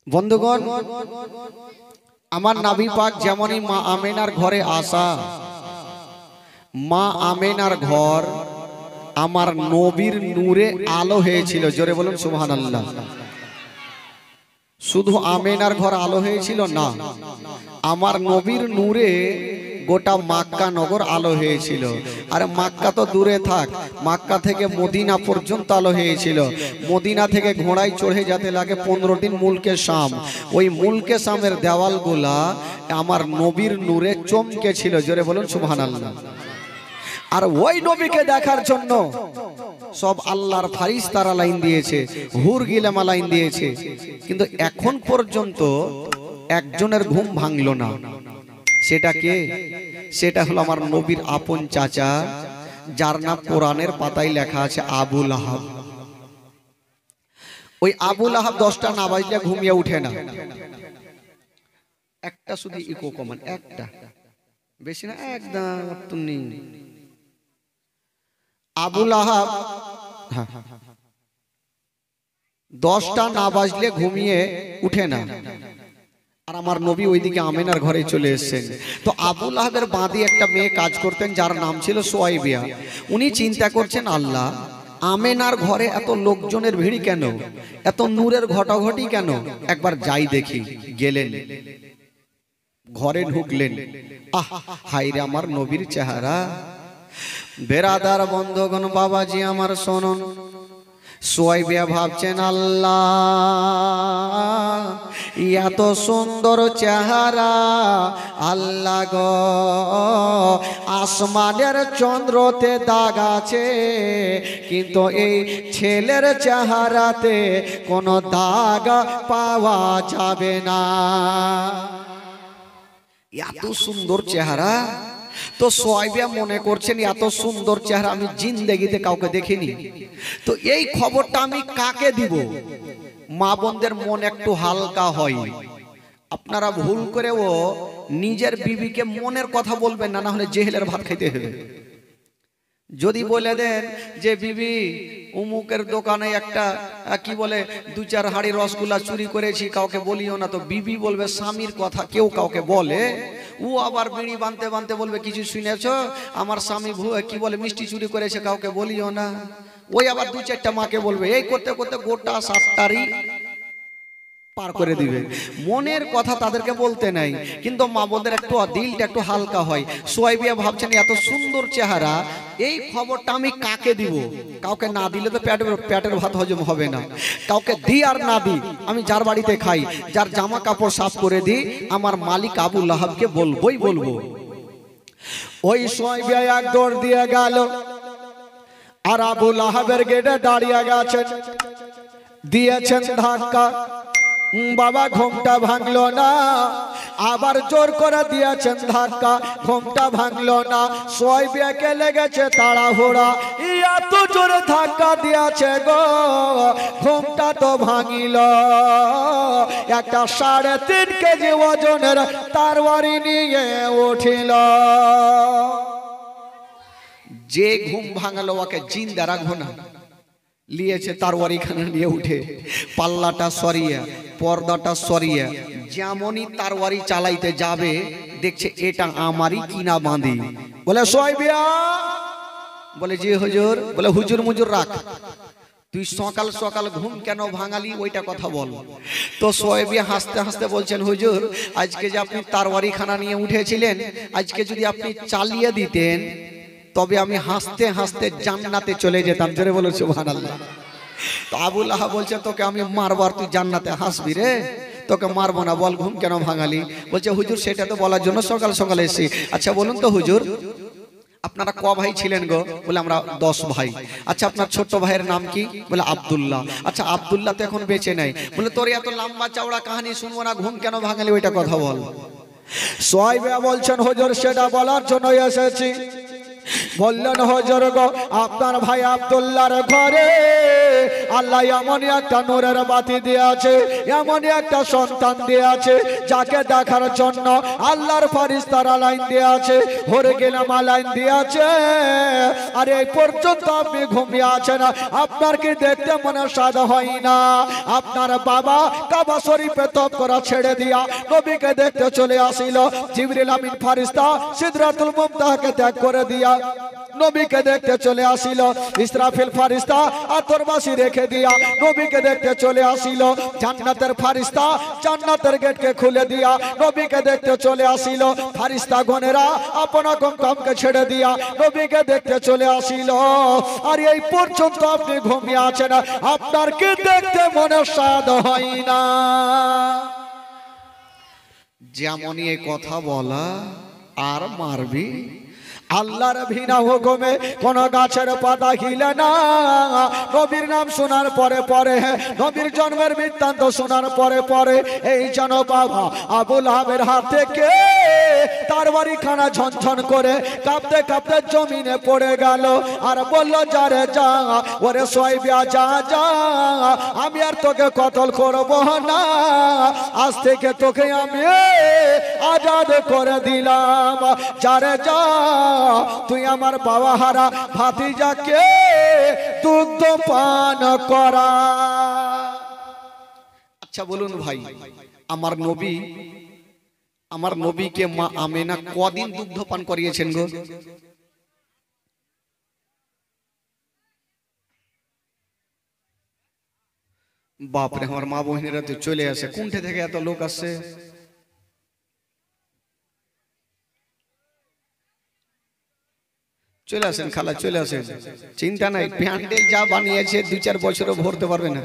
বন্ধুগণ, আমার নবী পাক যেমনই মা আমেনার ঘরে আসা, মা আমেনার ঘর আমার নবীর নূরে আলো হয়েছিল। জোরে বলুন সুবহানাল্লাহ। শুধু আমেনার ঘর আলো হয়েছিল না, আমার নবীর নূরে গোটা মক্কা নগর আলো হয়েছিল। আর মক্কা তো দূরে থাক, মক্কা থেকে মদিনা পর্যন্ত আলো হয়েছিল। মদিনা থেকে ঘোড়ায় চড়ে যেতে লাগে 15 দিন মুলকে শাম। ওই মুলকে শামের দেওয়ালগুলা আমার নবীর নূরে চমকে ছিল। জোরে বলুন সুবহানাল্লাহ। আর ওই নবীকে দেখার জন্য সব আল্লাহর ফারিস্তারা লাইন দিয়েছে, হুর গিলামা লাইন দিয়েছে, কিন্তু এখন পর্যন্ত একজনের ঘুম ভাঙলো না। সেটা কে? সেটা হলো আমার নবীর আপন চাচা, যার নাম কোরআনের পাতায় লেখা আছে আবু লাহাব। ওই আবু লাহাব 10টা না বাজলে ঘুমিয়ে উঠে না। একটা শুধু ইকো কমান, একটা, বেশি না, একদম তুমি আবু লাহাব 10টা না বাজলে ঘুমিয়ে উঠে না। আর আমার নবী ওইদিকে আমেনার ঘরে চলে এসেছেন। তো আবু লাহাবের বাঁধি একটা মেয়ে কাজ করতেন, যার নাম ছিল সোয়াইবিয়া। উনি চিন্তা করছেন, আল্লাহ, আমেনার ঘরে এত লোকজনের ভিড় কেন, এত নূরের ঘটাঘটি কেন, একবার যাই দেখি। গেলেন, ঘরে ঢুকলেন। আহ, হায়রে আমার নবীর চেহারা। বেরাদার বন্ধুগণ, বাবাজি আমার শুনুন। সোয়াইবিয়া ভাবছেন, আল্লাহ, এত সুন্দর চেহারা, আল্লাহ গো, আসমানের চন্দ্রতে দাগ আছে, কিন্তু এই ছেলের চেহারাতে কোনো দাগ পাওয়া যাবে না। এত সুন্দর চেহারা। তো সোয়াইবিয়া মনে করছেন, এত সুন্দর চেহারা আমি জিন্দেগিতে কাউকে দেখিনি, তো এই খবরটা আমি কাকে দিব? মা বোনদের মন একটু হালকা হয়। আপনারা ভুল করেও নিজের বিবিকে মনের কথা বলবেন না, না হলে জেহেলের ভাত খাইতে হবে। যদি বলে দেন যে বিবি উমুকের দোকানে একটা কি বলে 2-4 হাঁড়ি রসগোল্লা চুরি করেছি, কাউকে বলিও না, তো বিবি বলবে স্বামীর কথা কেউ কাউকে বলে। ও আবার বিড়ি বানতে বানতে বলবে, কিছু শুনেছো আমার স্বামী কি বলে মিষ্টি চুরি করেছে, কাউকে বলিও না। ওই আবার 2-4টা মাকে বলবে। এই করতে করতে গোটা 7টারই পার করে দিবে। মনের কথা তাদেরকে বলতে নাই, কিন্তু মা বোনদের একটু দিলটা একটু হালকা হয়। সোয়াইবিয়া ভাবছেন, এত সুন্দর চেহারা, এই খবরটা আমি কাকে দিব? কাউকে না দিলে তো পেটের ভাত হজম হবে না। কাউকে দি আর না দি, আমি যার বাড়িতে খাই, যার জামা কাপড় সাফ করে দিই, আমার মালিক আবু লাহাবকে বলবোই বলবো। ওই সোয়াইবিয়া এক দৌড় দিয়ে গেল, আর আবু লাহাবের গেটে দাঁড়িয়ে গেছেন, দিয়েছেন ধাক্কা। বাবা ঘুমটা ভাঙলো না, আবার জোর করে দিয়েছেন ধাক্কা, ঘুমটা ভাঙলো না। সোয়াইবিয়াকে লেগেছে তাড়াহুড়া, এত জোরে ধাক্কা দিয়েছে গো, ঘুমটা তো ভাঙিল। একটা 3.5 কেজি ওজনের তরবারি নিয়ে উঠিল। যে ঘুম ভাঙালো ওকে জিন্দা রাখবো না, লিয়েছে তরবারি খানা নিয়ে উঠে পাল্লাটা সরিয়ে, পর্দাটা সরিয়ে, যেমনই তরবারি চালাইতে যাবে দেখছে এটা আমারই কিনা বাঁধি। বলে সোয়াইবিয়া, বলে জি হুজুর। বলে হুজুর মুজুর রাখ, তুই সকাল সকাল ঘুম কেন ভাঙালি ওইটা কথা বল। তো সোয়াইবিয়া হাসতে হাসতে বলছেন, হুজুর, আজকে যে আপনি তরবারি খানা নিয়ে উঠেছিলেন, আজকে যদি আপনি চালিয়ে দিতেন তবে আমি হাসতে হাসতে জান্নাতে চলে যেতাম। জোরে বলো সুবহানাল্লাহ। তো আবু লাহাব বলছে, তোকে আমি মারবো আর তুই জান্নাতে হাসবি রে? তোকে মারবো না, বল ঘুম কেন ভাঙালি? বলছে, হুজুর, সেটা তো বলার জন্য সকাল সকাল এসেছি। আচ্ছা বলুন তো হুজুর, আপনারা ক ভাই ছিলেন গো? বলে আমরা 10 ভাই। আচ্ছা আপনার ছোট ভাইয়ের নাম কি? বলে আব্দুল্লাহ। আচ্ছা আব্দুল্লাহ তো এখন বেঁচে নাই। বলে তোর এত লম্বা চওড়া কাহিনী শুনবো না, ঘুম কেন ভাঙালি ওইটা কথা বল। সোয়াইবিয়া বলছেন, হুজুর, সেটা বলার জন্য এসেছি। বললেন, হুজুর গো, আপনার ভাই আব্দুল্লাহর ঘরে আল্লাহ এমনই একটা নূরের বাতি দিয়েছে, এমনই একটা সন্তান দিয়েছে যাকে দেখার জন্য আল্লাহর ফারিস্তারা লাইন দিয়েছে, হরে গেলাম লাইন দিয়েছে। আর এই পর্যন্ত আপনি ঘুমিয়ে আছেন, আপনার কি দেখতে মনে সাদ হয় না? আপনার বাবা কাবা শরীফে তপ করা ছেড়ে দিয়া নবীকে দেখতে চলে আসিল। জিবরিল আমিন ফারিস্তা সিদরাতুল মুনতাহাকে ত্যাগ করে দিয়া নবীকে দেখতে চলে আসিল। ইসরাফিল ফারিস্তা আতরবাসী রেখে দিয়া নবীকে দেখতে চলে আসিল। জান্নাতের ফারিস্তা জান্নাতের গেটকে খুলে দিয়া নবীকে দেখতে চলে আসিল। ফারিস্তা গণেরা আপন কামকে ছেড়ে দিয়া নবীকে দেখতে চলে আসিল। আর এই পর্যন্ত আপনি ঘুমিয়ে আছেন, আপনার কি দেখতে মনে সাদ হয় না? যেমনই এই কথা বলা আর মারবি। আল্লাহর বিনা হুকুমে কোন গাছের পাতা হিলে না। নবীর নাম শোনার পরে পরে, নবীর জন্মের বৃত্তান্ত শোনার পরে পরে এই যেন বাবা আবু লাহাবের হাত থেকে তার বাড়িখানা ঝনঝন করে কাঁপতে কাঁপতে জমিনে পড়ে গেল। আর বলল, যারে যা, ওরে সোয়াইবা যা যা, আমি আর তোকে কতল করব না, আজ থেকে তোকে আমি আজাদ করে দিলাম। যারে যা, তুই আমার বাবা হারা ভাতিজাকে দুগ্ধ পান করা। আচ্ছা বলুন ভাই, আমার নবীকে মা আমেনা কদিন দুগ্ধ পান করিয়েছেন গো? বাপরে, আমার মা বহিনীরা তো চলে আসে। কোনটা থেকে এত লোক আসছে? চলে আসেন খালা, চলে আসেন, চিন্তা নাই। প্যান্ডেল যা বানিয়েছে 2-4 বছরও ভরতে পারবে না।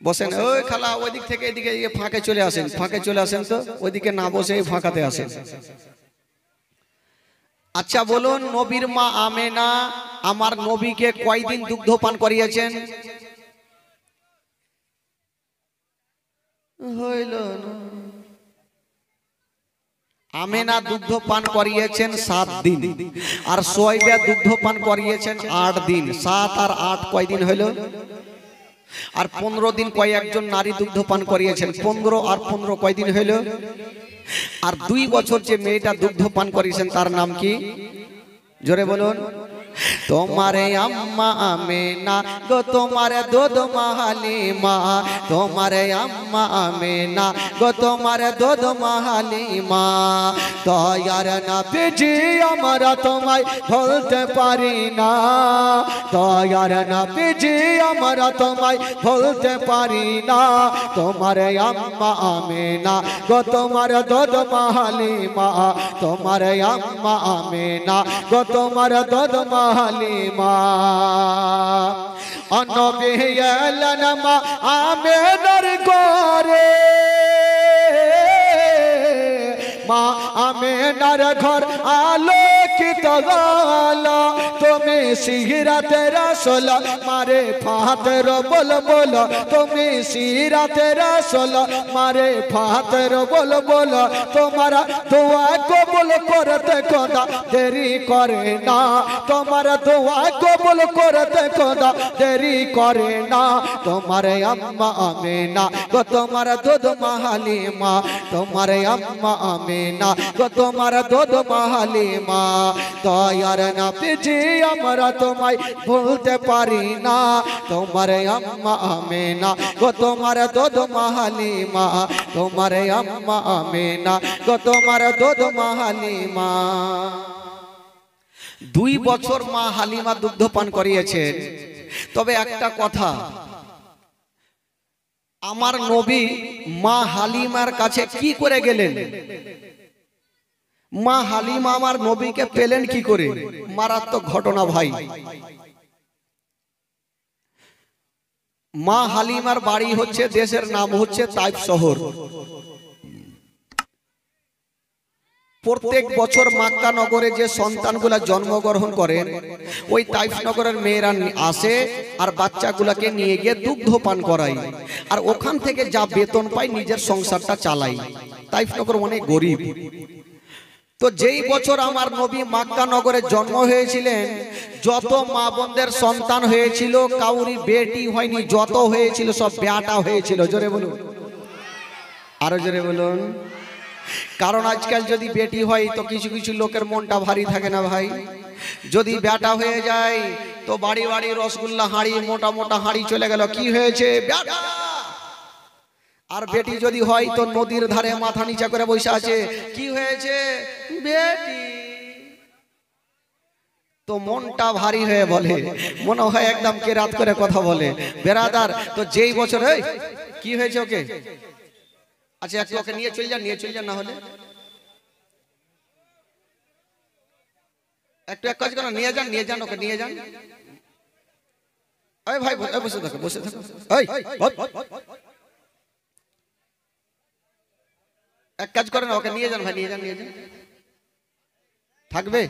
বসেন। ওই খালা ওই দিক থেকে এদিকে ফাঁকে চলে আসেন, ফাঁকে চলে আসেন তো, ওইদিকে না বসে ফাঁকাতে আসেন। আচ্ছা বলুন, নবীর মা আমেনা আমার নবীকে কয়দিন দুগ্ধ পান করিয়েছেন? হইল না। আমেনা দুগ্ধ পান করিয়েছেন 7 দিন, আর সোয়াইবা দুগ্ধ পান করিয়েছেন 8 দিন। 7 আর 8 কয়দিন হইল? আর 15 দিন কয়েকজন নারী দুগ্ধ পান করিয়েছেন। 15 আর 15 কয়দিন হইল? আর 2 বছর যে মেয়েটা দুগ্ধ পান করিয়েছেন তার নাম কি? জোরে বলুন। তোমারে আম্মা আমেনা গো, তোমারে দুধ মাহালিমা, তোমারে আম্মা আমেনা গো, তোমারে দুধ মাহালিমা। দয়ার নবীজি আমরা তোমায় ভুলতে পারি না, দয়ার নবীজি আমরা তোমায় ভুলতে পারি না। তোমারে আম্মা আমেনা গো, তোমারে দুধ মাহালিমা, তোমারে আম্মা আমেনা গো, তোমারে দুধ হালিমা। নবী এলেন মা আমেনার ঘরে, মা আমেনার ঘর আলোকিত হল। তুমি সিরাতে রাসূল মারে ফাতের বল বল, তুমি সিরাতে রাসূল মারে ফাতের বল বল। তোমার দোয়া কবুল করতে খোদা দেরি করে না, তোমার দোয়া কবুল করতে খোদা দেরি করে না। তোমার আম্মা আমেনা গো, তোমার দুধ মাহালিমা, তোমার আম্মা আমেনা গো, তোমার দুধ মাহালিমা। দয়ার নবীজি আমরা তোমায় ভুলতে পারি না, তোমার আম্মা আমেনা গো, তোমার দুধ মাহালিমা, তোমার আম্মা আমেনা গো, তোমার দুধ মাহালিমা। 2 বছর মা হালিমা দুগ্ধ পান করিয়েছেন। তবে একটা কথা, আমার নবী মা হালিমার কাছে কি করে গেলেন? মা হালিমা আমার নবীকে পেলেন কি করে? মারাত্মক ঘটনা ভাই। মা হালিমার বাড়ি হচ্ছে, দেশের নাম হচ্ছে তাইফ শহর। প্রত্যেক বছর মক্কা নগরে যে সন্তানগুলা জন্মগ্রহণ করেন, ওই তাইফ নগরের মেয়েরা আসে আর বাচ্চাগুলাকে নিয়ে গিয়ে দুগ্ধ পান করায়, আর ওখান থেকে যা বেতন পায় নিজের সংসারটা চালায়। তাইফ নগর অনেক গরিব। তো যেই বছর আমার নবী মক্কা নগরে জন্ম হয়েছিলেন, যত মা বোনদের সন্তান হয়েছিল কাউরি বেটি হয়নি, যত হয়েছিল সব বেটা হয়েছিল। জোরে বলুন, আরো জোরে বলুন। কারণ আজকাল যদি বেটি হয় তো কিছু কিছু লোকের মনটা ভারী থাকে না ভাই। যদি বেটা হয়ে যায় তো বাড়ি বাড়ি রসগোল্লা হাঁড়ি, মোটা মোটা হাঁড়ি চলে গেল, কি হয়েছে বেটা। আর বেটি যদি হয় তো নদীর ধারে মাথা নিচা করে বসে আছে, কি হয়েছে বেটি। তো মনটা ভারী হয়ে বলে, মনে হয় একদম কেরাত করে কথা বলে। বেরাদার, তো যেই বছর কি হয়েছে ওকে, আচ্ছা একটু ওকে নিয়ে চলে যান, নিয়ে চলে যান, না হলে একটু এক কাজ করেন, নিয়ে যান, নিয়ে যান, ওকে নিয়ে যান। এই ভাই বসে থাকো, বসে থাকো। এক কাজ করেন, ওকে নিয়ে যান ভাই, নিয়ে যান, নিয়ে যান। থাকবে?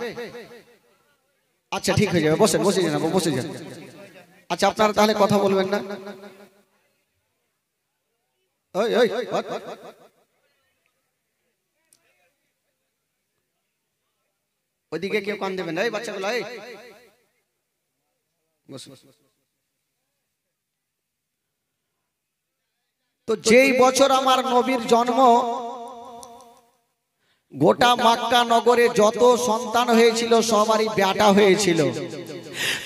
আচ্ছা ঠিক হয়ে যাবে, বসেন, বসে যান, বসে যান। আচ্ছা আপনারা তাহলে কথা বলবেন না? ওইদিকে কেউ কান দেবেন, এই বাচ্চাগুলো তো যেই বছর আমার নবীর জন্ম, গোটা মক্কা নগরে যত সন্তান হয়েছিল সবারই বেটা হয়েছিল।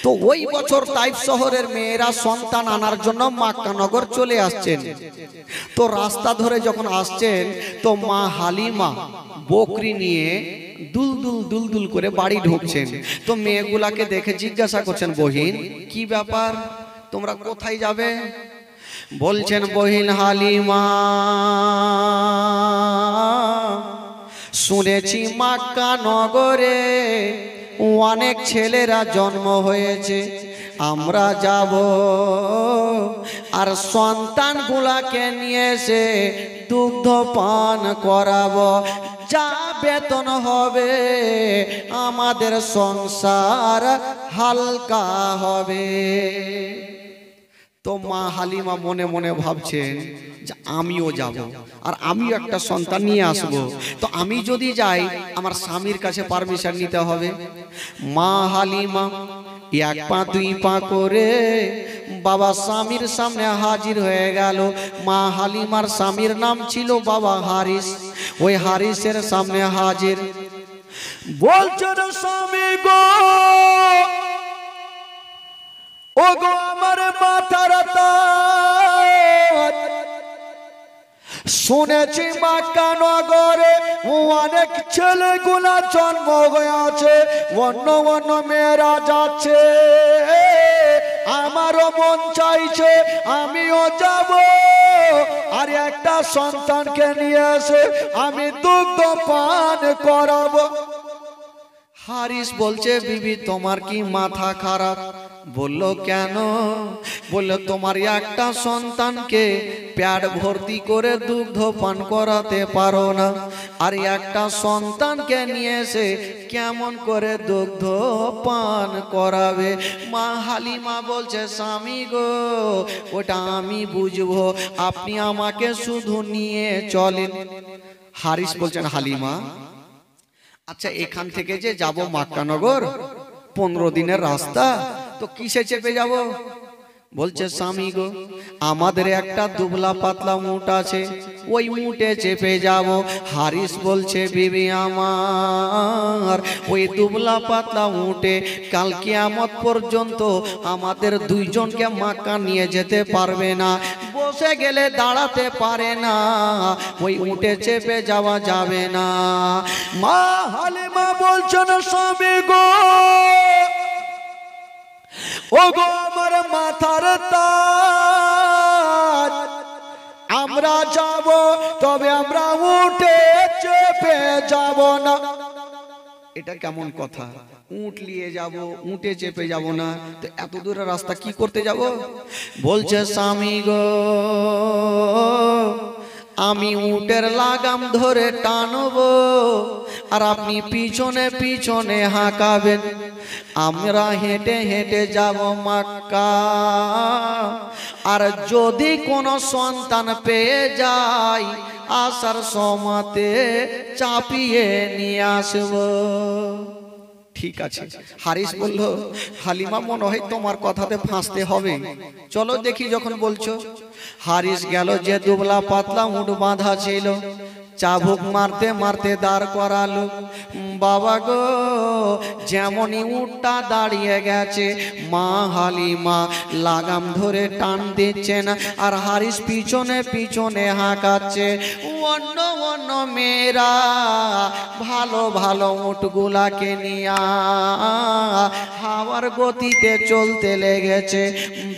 তো ওই বছর তাইফ শহরের মেয়েরা সন্তান আনার জন্য মক্কা নগর চলে আসছেন। তো রাস্তা ধরে যখন আসছেন তো মা হালিমা বকরি নিয়ে দুলদুল দুলদুল করে বাড়ি ঢুকছেন। তো মেয়েগুলাকে দেখে জিজ্ঞাসা করছেন, বহিন কি ব্যাপার, তোমরা কোথায় যাবে? বলছেন, বহিন হালিমা, শুনেছি মক্কা নগরে অনেক ছেলেরা জন্ম হয়েছে, আমরা যাব আর সন্তানগুলাকে নিয়ে এসে দুগ্ধ পান করাবো, যা বেতন হবে আমাদের সংসার হালকা হবে। তো মা হালিমা মনে মনে ভাবছেন যে আমিও যাব আর আমিও একটা সন্তান নিয়ে আসব। তো আমি যদি যাই আমার স্বামীর কাছে পারমিশন নিতে হবে। মা হালিমা এক পা দুই পা করে বাবা স্বামীর সামনে হাজির হয়ে গেল। মা হালিমার স্বামীর নাম ছিল বাবা হারিস। ওই হারিসের সামনে হাজির, বলছেন, স্বামী গো, ও গো আমার মাথার তাজ, শুনেছি মক্কা নগরে অনেক ছেলেগুলা জন্ম হয়েছে, অন্য অন্য মেয়েরা যাচ্ছে, আমারও মন চাইছে আমিও যাব আর একটা সন্তানকে নিয়ে এসে আমি দুগ্ধ পান করাবো। হারিস বলছে, বিবি তোমার কি মাথা খারাপ? বলল, কেন? বলল, তোমার একটা সন্তানকে পেট ভর্তি করে দুগ্ধ পান করাতে পারো না, আর একটা সন্তানকে নিয়ে এসে কেমন করে দুগ্ধ পান করাবে? মা হালিমা বলছে, স্বামী গো, ওটা আমি বুঝবো, আপনি আমাকে শুধু নিয়ে চলেন। হারিস বলছেন, হালিমা আচ্ছা এখান থেকে যে যাব মক্কা নগর 15 দিনের রাস্তা, তো কিসে চেপে যাব? বলছে, স্বামী গো, আমাদের একটা দুবলা পাতলা উট আছে, ওই উটে চেপে যাব। হারিস বলছে, বিবি আমার, ওই দুবলা পাতলা উটে কাল কিয়ামত পর্যন্ত আমাদের দুইজনকে মক্কা নিয়ে যেতে পারবে না, বসে গেলে দাঁড়াতে পারে না, ওই উটে চেপে যাওয়া যাবে না। মা হালিমা বলছেন, স্বামী গো, ও গো আমার মাথার তাজ, আমরা যাব, তবে আমরা উঠে চেপে যাব না। এটা কেমন কথা? উট নিয়ে যাব, উঠে চেপে যাব না, তো এত দূরের রাস্তা কি করতে যাব? বলছে, স্বামী গো, আমি উটের লাগাম ধরে টানবো আর আপনি পিছনে পিছনে হাঁকাবেন। আমরা হেঁটে হেঁটে যাব মক্কা, আর যদি কোনো সন্তান পেয়ে যাই আসার সময়তে চাপিয়ে নিয়ে আসব। ঠিক আছে। হারিস বলল, হালিমা মনে হয় তোমার কথাতে ফাঁসতে হবে, চলো দেখি যখন বলছো। হারিস গেল, যে দুবলা পাতলা উট বাঁধা ছিল, চাবুক মারতে মারতে দাঁড় করালো। বাবা গো, যেমনই উটটা দাঁড়িয়ে গেছে, মা হালিমা লাগাম ধরে টান দিচ্ছেন, আর হারিস পিছনে পিছনে হাঁকাচ্ছে। অন্য অন্য মেয়েরা ভালো ভালো উটগুলাকে নিয়ে হাওয়ার গতিতে চলতে লেগেছে।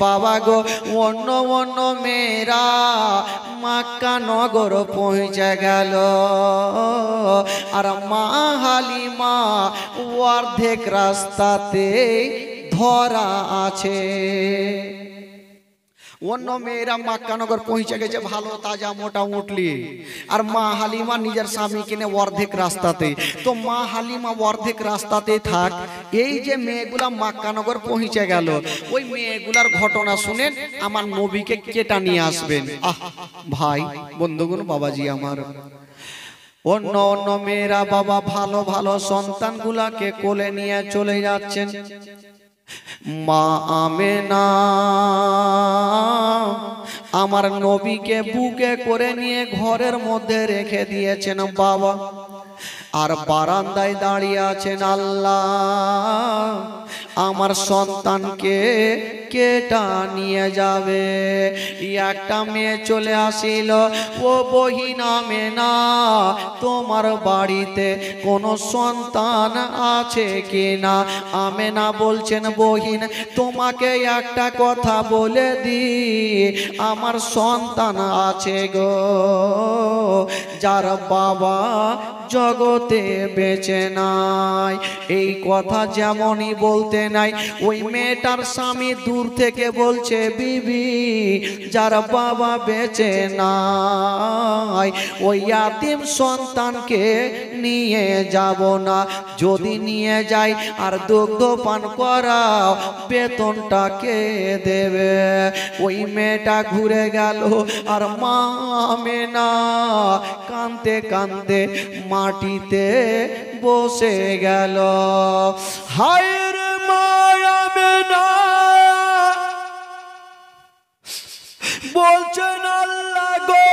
বাবা গো, অন্য অন্য মেয়েরা মক্কা নগর পৌঁছে গেল, আর মা হালিমা অর্ধেক রাস্তাতে ধরা আছে। অন্য মেয়েরা মক্কা নগর পৌঁছে গেছে ভালো তাজা মোটা উঠলি, আর মা হালিমা নিজের স্বামী কিনে অর্ধেক রাস্তাতে। তো মা হালিমা অর্ধেক রাস্তাতে থাক, এই যে মেয়েগুলা মক্কা নগর পৌঁছে গেল, ওই মেয়েগুলার ঘটনা শুনেন আমার নবীকে কেটা নিয়ে আসবেন। আহ ভাই বন্ধুগণ, বাবাজি আমার, অন্য অন্য মেয়েরা বাবা ভালো ভালো সন্তানগুলাকে কোলে নিয়ে চলে যাচ্ছেন। মা আমেনা আমার নবীকে বুকে করে নিয়ে ঘরের মধ্যে রেখে দিয়েছেন বাবা, আর বারান্দায় দাঁড়িয়ে আছেন আল্লাহ আমার সন্তানকে কেটা নিয়ে যাবে। একটা মেয়ে চলে আসিল, ও বহিন আমেনা, তোমার বাড়িতে কোনো সন্তান আছে কিনা? আমেনা বলছেন, বহিন তোমাকে একটা কথা বলে দি, আমার সন্তান আছে গো, যার বাবা জগতে বেঁচে নাই। এই কথা যেমনই বলতে নাই, ওই মেয়েটার স্বামী দূর থেকে বলছে, বিবি যার বাবা বেঁচে নাই ওই ইয়াতিম সন্তানকে নিয়ে যাব না, যদি নিয়ে যাই আর দুগ্ধ পান করাও বেতনটা কে দেবে? ওই মেয়েটা ঘুরে গেল, আর মা আমেনা কাঁদতে কাঁদতে মাটিতে বসে গেল। হায় রে মা আমেনা, বলছেন আল্লাহ গো,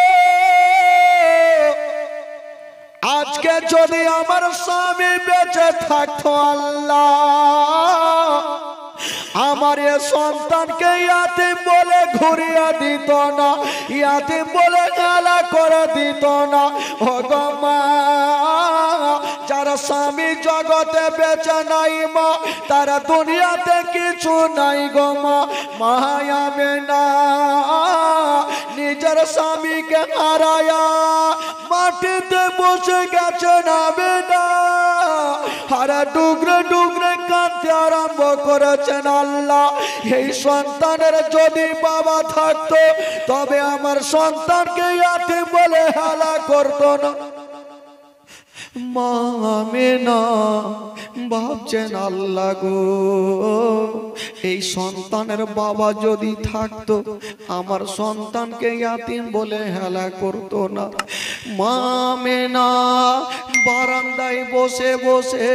আজকে যদি আমার স্বামী বেঁচে থাকতো আল্লাহ, আমার এ সন্তানকে ইয়াতিম বলে ঘুরিয়ে দিত না, ইয়াতিম বলে গালা করে দিত না। ও গো মা, যারা স্বামী জগতে বেঁচে নাই মা, তারা দুনিয়াতে কিছু নাই গো মা। মা আমেনা নিজের স্বামীকে হারায়া মাটিতে বসে গেছেন আমেনা, আর ডুগরে ডুগরে কাঁদতে আরম্ভ করেছেন, আল্লাহ এই সন্তানের যদি বাবা থাকতো তবে আমার সন্তানকে ইয়াতিম বলে হেলা করতো না। মা আমেনা ভাবছেন, আল্লাহ গো, এই সন্তানের বাবা যদি থাকতো আমার সন্তানকে ইয়াতিম বলে হেলা করতো না। মা আমেনা বারান্দায় বসে বসে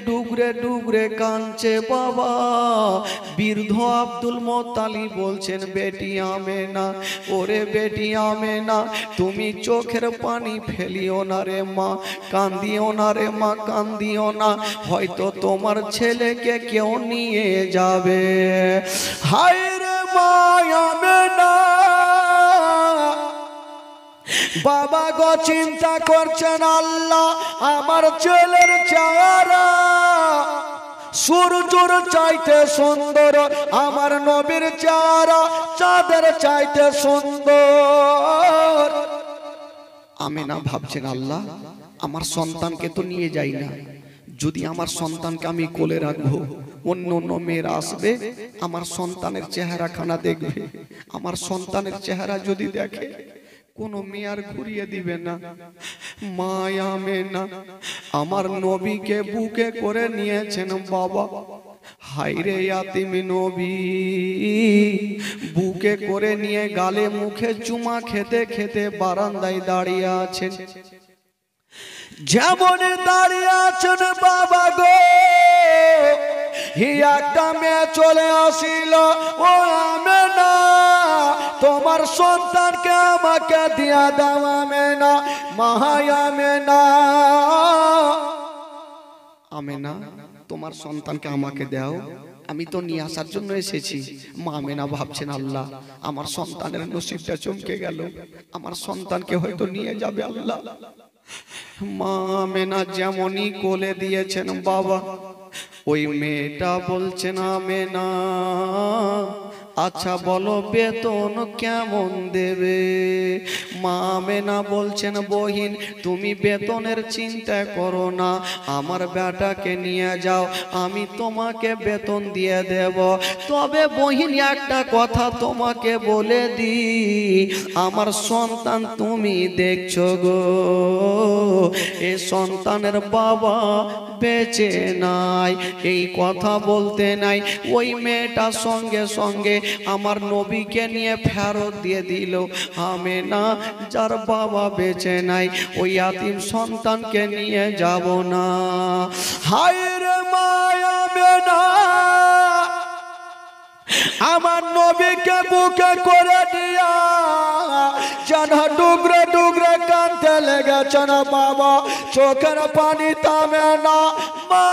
ডুগরে ডুগরে কাঁদছে বাবা। বৃদ্ধ আব্দুল মোত্তালিব বলছেন, বেটি আমেনা, ওরে বেটি আমেনা, তুমি চোখের পানি ফেলিও না রে মা, কান্দিও না রে মা, কান্দিও না, হয়তো তোমার ছেলেকে কেউ নিয়ে যাবে। হায় রে মা আমেনা, বাবা গো চিন্তা করছেন, আল্লাহ আমার ছেলের চেহারা সূর্যের চাইতে সুন্দর, আমার নবীর চেহারা চাঁদের চাইতে সুন্দর। আমেনা ভাবছেন, আল্লাহ আমার সন্তানকে তো নিয়ে যাই না, যদি আমার সন্তানকে আমি কোলে রাখবো, অন্য অন্য মেয়েরা আসবে আমার সন্তানের চেহারা খানা দেখবে, আমার সন্তানের চেহারা যদি দেখে কোনো মেয়ার ঘুরিয়ে দিবে না। মা আমেনা আমার নবীকে বুকে করে নিয়েছেন বাবা। হায়রে ইয়াতিম নবী বুকে করে নিয়ে গালে মুখে চুমা খেতে খেতে বারান্দায় দাঁড়িয়ে আছেন। যেমন দাঁড়িয়ে আছেন বাবা গো, একটা মেয়ে চলে আসিল, ও আমেনা তোমার সন্তানকে আমাকে দিয়া দাও আমেনা, মা আমেনা, আমেনা তোমার সন্তানকে আমাকে দাও, আমি তো নিয়ে আসার জন্য এসেছি। মা আমেনা ভাবছেন আল্লাহ আমার সন্তানের নসিবটা চমকে গেল, আমার সন্তানকে হয়তো নিয়ে যাবে আল্লাহ। মা আমেনা যেমনই কোলে দিয়েছেন বাবা, ওই মেয়েটা বলছেন আমেনা আচ্ছা বলো বেতন কেমন দেবে? মা আমেনা বলছেন বহিন তুমি বেতনের চিন্তা করো না, আমার বেটাকে নিয়ে যাও, আমি তোমাকে বেতন দিয়ে দেব। তবে বহিন একটা কথা তোমাকে বলে দি, আমার সন্তান তুমি দেখছো গো, এ সন্তানের বাবা বেঁচে নাই। এই কথা বলতে নাই ওই মেয়েটা সঙ্গে সঙ্গে আমার নবীকে নিয়ে ফেরত দিয়ে দিল। আমেনা যার বাবা বেঁচে নাই ওই ইয়াতিম সন্তানকে নিয়ে যাব না। হায় রে মা আমেনা আমার নবীকে বুকে করে দিয়া যেন ডুগরে ডুগরে কাঁদতে লেগেছেন বাবা, চোখের পানি থামে না। মা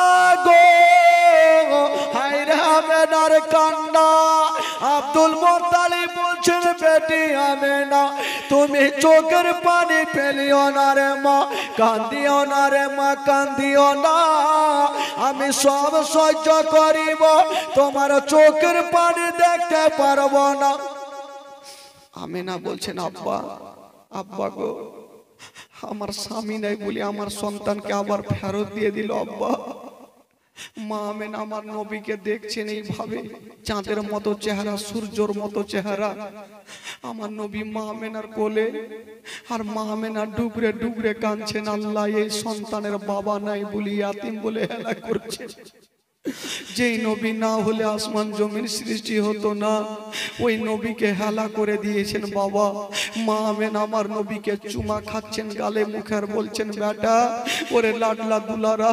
গো হায় রে আমেনার কান্না। আব্দুল মুত্তালিব বলছেন বেটি আমেনা তুমি চোখের পানি ফেলিও না রে মা, কান্দিও না রে মা, কান্দিও না, আমি সব সহ্য করিব, তোমার চোখের পানি দেখতে পারবো না। আমেনা বলছেন আব্বা আব্বা গো আমার স্বামী নাই বলে আমার সন্তানকে আবার ফেরত দিয়ে দিল আব্বা। মা আমেনা আমার নবীকে দেখছেন এইভাবে, চাঁদের মতো চেহারা, সূর্যর মতো চেহারা, আমার নবী মা আমেনার কোলে, আর মা আমেনা ডুগরে ডুগরে কাঁদছেন আল্লাহ এই সন্তানের বাবা নাই বলি ইয়াতিম বলে হেলা করছে। যেই নবী না হলে আসমান জমিন সৃষ্টি হতো না, ওই নবীকে হেলা করে দিয়েছেন বাবা। মা আমেনা আমার নবীকে চুমা খাচ্ছেন গালে মুখে, বলছেন বেটা ওরে লাডলা দুলারা,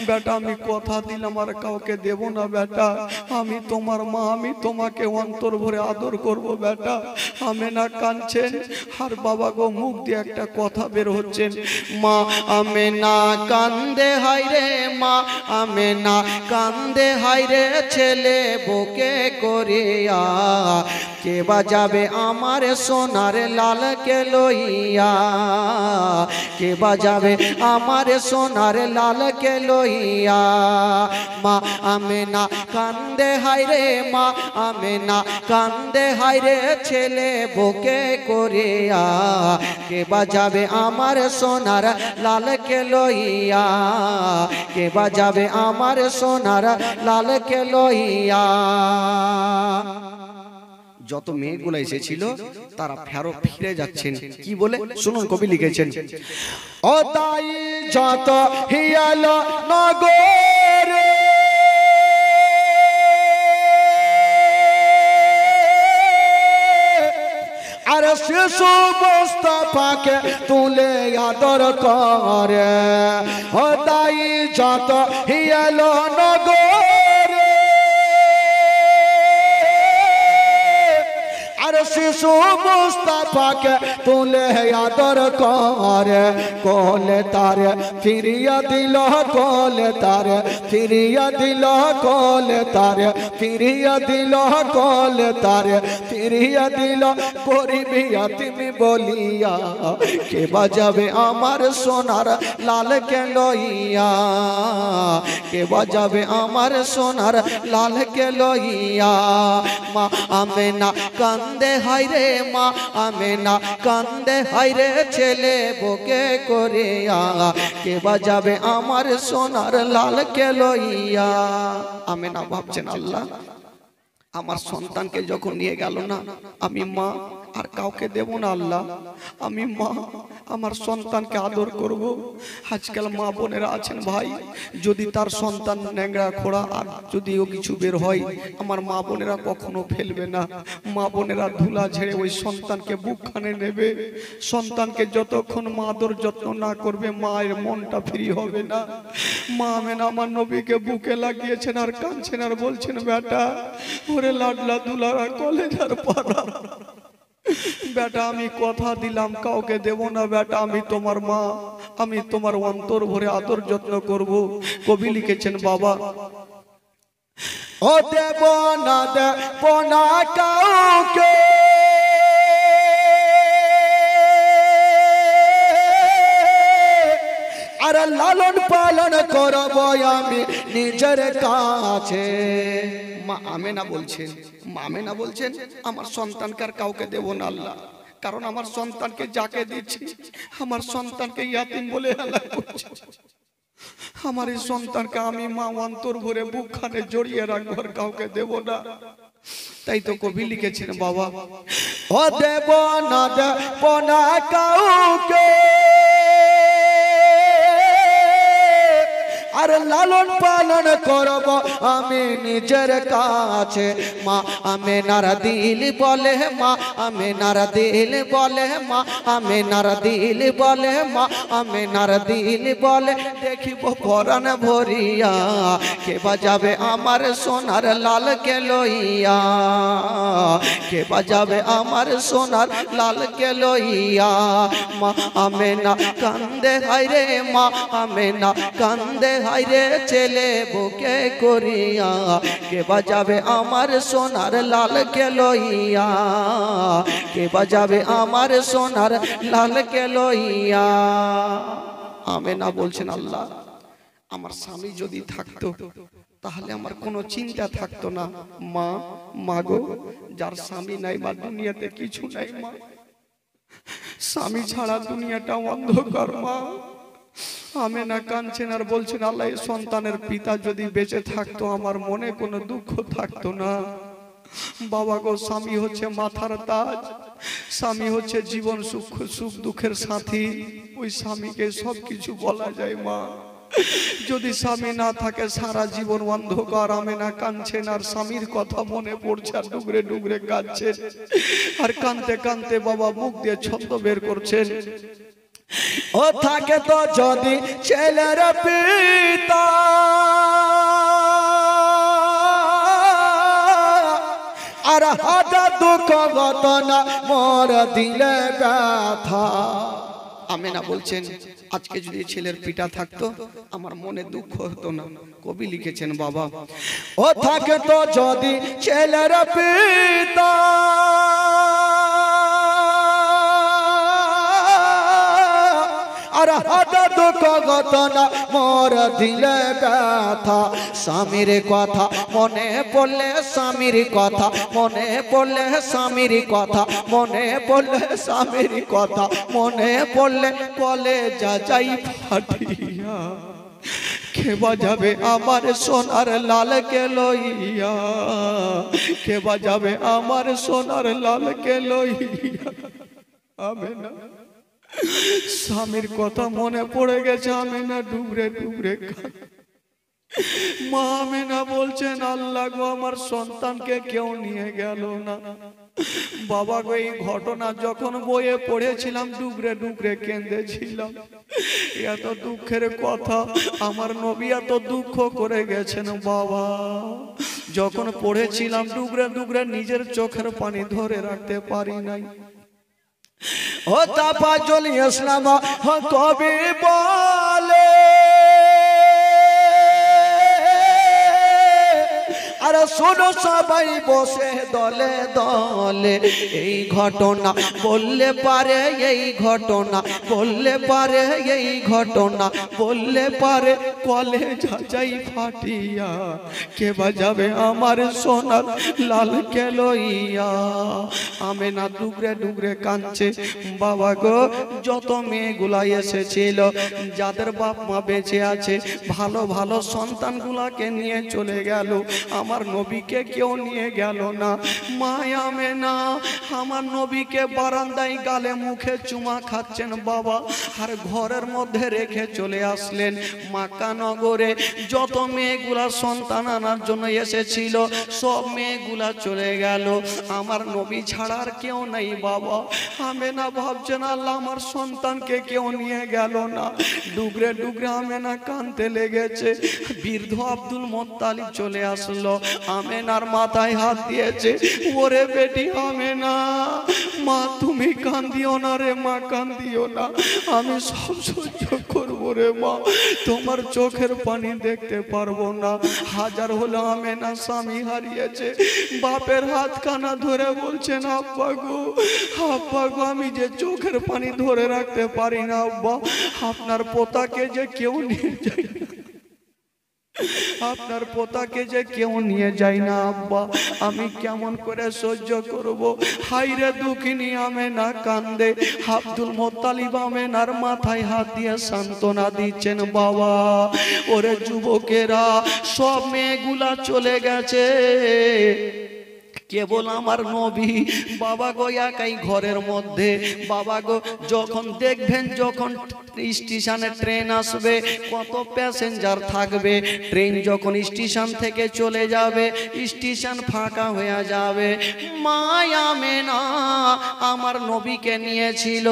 বেটা আমি কথা দিলাম আর কাউকে দেব না বেটা, আমি তোমার মা, আমি তোমাকে অন্তর ভরে আদর করব বেটা। আমেনা কাঁদছেন আর বাবা গো মুখ দিয়ে একটা কথা বের হচ্ছেন, মা আমেনা কান্দে হায় রে, মা আমেনা কান্দে হায় রে ছেলে বুকে করিয়া, কে বাজাবে আমার সোনার লালকে লইয়া, কে বাজাবে আমার সোনার লালকে লইয়া। মা আমেনা কান্দে হায় রে, মা আমেনা কান্দে হায় রে ছেলে বুকে করিয়া, কে বাজাবে আমার সোনার লালকে লইয়া, কে বাজাবে আমার সোনার লালকে লইয়া। যত মেয়েগুলো এসেছিল তারা ফেরত ফিরে যাচ্ছেন কি বলে শুনুন, কবি লিখেছেন ও তাই যত হিয়াল নগরে আর শিশু মুস্তাফাকে তুলে আদর করে, ও তাই যত হিয়াল নগরে আর শিশু মুস্তাফাকে তুলে আদর করে, কোলে তারে ফিরিয়া দিল, কোলে তারে ফিরিয়া দিল, কোলে তারে ফিরিয়া দিল, কোলে তারে ফিরিয়া দিল, করিবি তুমি বলিয়া, কে বাজাবে আমার সোনার লালকে লইয়া, কে বাজাবে আমার সোনার লালকে লইয়া। মা আমেনা কান্দে হায় রে, মা আমেনা কান্দে হায় রে ছেলে বুকে করিয়া, কে বাজাবে আমার সোনার লালকে লইয়া। আমেনা ভাবছেন আল্লাহ আমার সন্তানকে যখন নিয়ে গেল না, আমি মা আর কাউকে দেব না আল্লাহ, আমি মা আমার সন্তানকে আদর করব। আজকাল মা বোনেরা আছেন ভাই, যদি তার সন্তান ন্যাংরা খোড়া আর যদিও কিছু বের হয়, আমার মা বোনেরা কখনো ফেলবে না। মা বোনেরা ধুলা ঝেড়ে ওই সন্তানকে বুকখানে নেবে। সন্তানকে যতক্ষণ মা আদর যত্ন না করবে, মায়ের মনটা ফ্রি হবে না। মা আমেনা আমার নবীকে বুকে লাগিয়েছেন আর কাঁদছেন আর বলছেন, বেটা ওরে লাডলা দুলারা কলেজার পাড়া, বেটা আমি কথা দিলাম কাউকে দেব না, বেটা আমি তোমার মা, আমি তোমার অন্তর ভরে আদর যত্ন করব। কবি লিখেছেন, বাবা ও দেব না কাউকে, আর লালন পালন করব আমি নিজের কাছে। মা আমেনা বলছেন, মা আমেনা বলছেন, আমার সন্তানকে আর কাউকে দেব না আল্লাহ, কারণ আমার সন্তানকে যাকে দিচ্ছি আমার সন্তানকে ইয়াতিম বলে হেলা করছে। আমার এই সন্তানকে আমি মা অন্তর ভরে বুকখানে জড়িয়ে রাখবো, আর কাউকে দেব না। তাই তো কবি লিখেছেন, বাবা ও দেব না কাউকে, আর লালন পালন করব আমি নিজের কাছে। মা আমেনার দিল বলে, মা আমেনার দিল বলে, মা আমেনার দিল বলে, মা আমেনার দিল বলে, দেখিব পরাণ ভরিয়া, কে বাজাবে আমার সোনার লালকে লইয়া, কে বাজাবে আমার সোনার লালকে লইয়া। মা আমেনা কান্দে হায়রে, মা আমেনা কান্দে হায়রে, ছেলে বুকে করিয়া, কে বাজাবে আমার সোনার লালকে লইয়া, কে বাজাবে আমার সোনার লালকে লইয়া। আমেনা বলছেন, আল্লাহ আমার স্বামী যদি থাকতো তাহলে আমার কোনো চিন্তা থাকতো না। মা মাগো, যার স্বামী নাই বা দুনিয়াতে কিছু নাই মা, স্বামী ছাড়া দুনিয়াটা অন্ধকার মা। আমেনা কাঁদছেন আর বলছেন, আল্লাহ সন্তানের পিতা যদি বেঁচে থাকতো আমার মনে কোনো দুঃখ থাকতো না। বাবা গো, স্বামী হচ্ছে মাথার তাজ, স্বামী হচ্ছে জীবন সুখ দুঃখের সাথী, ওই স্বামীকে সবকিছু বলা যায় মা। যদি স্বামী না থাকে সারা জীবন অন্ধকার। আমেনা কাঁদছেন আর স্বামীর কথা মনে পড়ছে আর ডুগরে ডুগরে কাঁদছেন, আর কাঁদতে কাঁদতে বাবা মুখ দিয়ে ছন্দ বের করছেন, ও থাকে তো যদি ছেলের পিতা, আর হাজার দুঃখ ঘটনা মোর দিলে ব্যথা। আমেনা বলছেন, আজকে যদি ছেলের পিতা থাকতো আমার মনে দুঃখ হতো না। কবি লিখেছেন, বাবা ও থাকে তো যদি ছেলের পিতা, আর হাজার দুঃখ ঘটনা মোর দিলে ব্যথা। স্বামীর কথা মনে পড়লে, স্বামীর কথা মনে পড়লে, স্বামীর কথা মনে পড়লে, স্বামীর কথা মনে পড়লে, কলেজা যাই ফাটিয়া, কে বাজাবে আমার সোনার লালকে লইয়া, কে বাজাবে আমার সোনার লালকে লইয়া। আমেনা স্বামীর কথা মনে পড়ে গেছে, আমেনা ডুবরে ডুবরে মা আমেনা বলছেন, আল্লাহ গো আমার সন্তানকে কেউ নিয়ে গেল না। বাবা গো, এই ঘটনা যখন বইয়ে পড়েছিলাম ডুবরে ডুবরে কেঁদেছিলাম। এত দুঃখের কথা আমার নবী এত দুঃখ করে গেছেন বাবা। যখন পড়েছিলাম ডুবরে ডুবরে নিজের চোখের পানি ধরে রাখতে পারি নাই। ও তাফাজ্জুল ইসলাম কবি বলে, আর শোনো সবাই বসে দলে দলে, এই ঘটনা বললে পারে, এই ঘটনা বললে পারে, এই ঘটনা বললে পারে, কলেজা যাই ফাটিয়া, কে বাজাবে আমার সোনার লালকে লইয়া। আমেনা ডুগরে ডুগরে কাঁদছে। বাবা গো, যত মেয়েগুলা এসেছিল, যাদের বাপ মা বেঁচে আছে, ভালো ভালো সন্তানগুলাকে নিয়ে চলে গেল। আমার আমার নবীকে কেউ নিয়ে গেল না। মা আমেনা আমার নবীকে বারান্দায় গালে মুখে চুমা খাচ্ছেন বাবা, আর ঘরের মধ্যে রেখে চলে আসলেন মক্কা নগরে। যত মেয়েগুলা সন্তান আনার জন্য এসেছিল সব মেয়েগুলা চলে গেল, আমার নবী ছাড়া আর কেউ নেই বাবা। আমেনা ভাবছেন আল্লাহ আমার সন্তানকে কেউ নিয়ে গেল না। ডুগরে ডুগরে আমেনা কাঁদতে লেগেছে। বৃদ্ধ আব্দুল মুত্তালিব চলে আসলো, আমেনার মাথায় হাত দিয়েছে, ওরে বেটি আমেনা, মা তুমি কান্দিও না রে মা, কান্দিও না, আমি সব সহ্য করবো রে মা, তোমার চোখের পানি দেখতে পারবো না। হাজার হলো আমেনা স্বামী হারিয়েছে, বাপের হাত কানা ধরে বলছেন আব্বা গো, আব্বা গো আমি যে চোখের পানি ধরে রাখতে পারি না আব্বা, আপনার পোতাকে যে কেউ নিয়ে যায় না, আপনার পোতাকে যে কেউ নিয়ে যায় না আব্বা, আমি কেমন করে সহ্য করব। হাইরে দুঃখিনী আমেনা কান্দে। আব্দুল মুত্তালিব আমেনার মাথায় হাত দিয়ে সান্ত্বনা দিচ্ছেন, বাবা ওরে যুবকেরা সব মেয়েগুলা চলে গেছে, কেবল আমার নবী বাবা গো একাই ঘরের মধ্যে। বাবা গো যখন দেখবেন যখন স্টেশনে ট্রেন আসবে কত প্যাসেঞ্জার থাকবে, ট্রেন যখন স্টেশন থেকে চলে যাবে স্টেশন ফাঁকা হয়ে যাবে, মা আমেনা আমার নবীকে নিয়েছিল,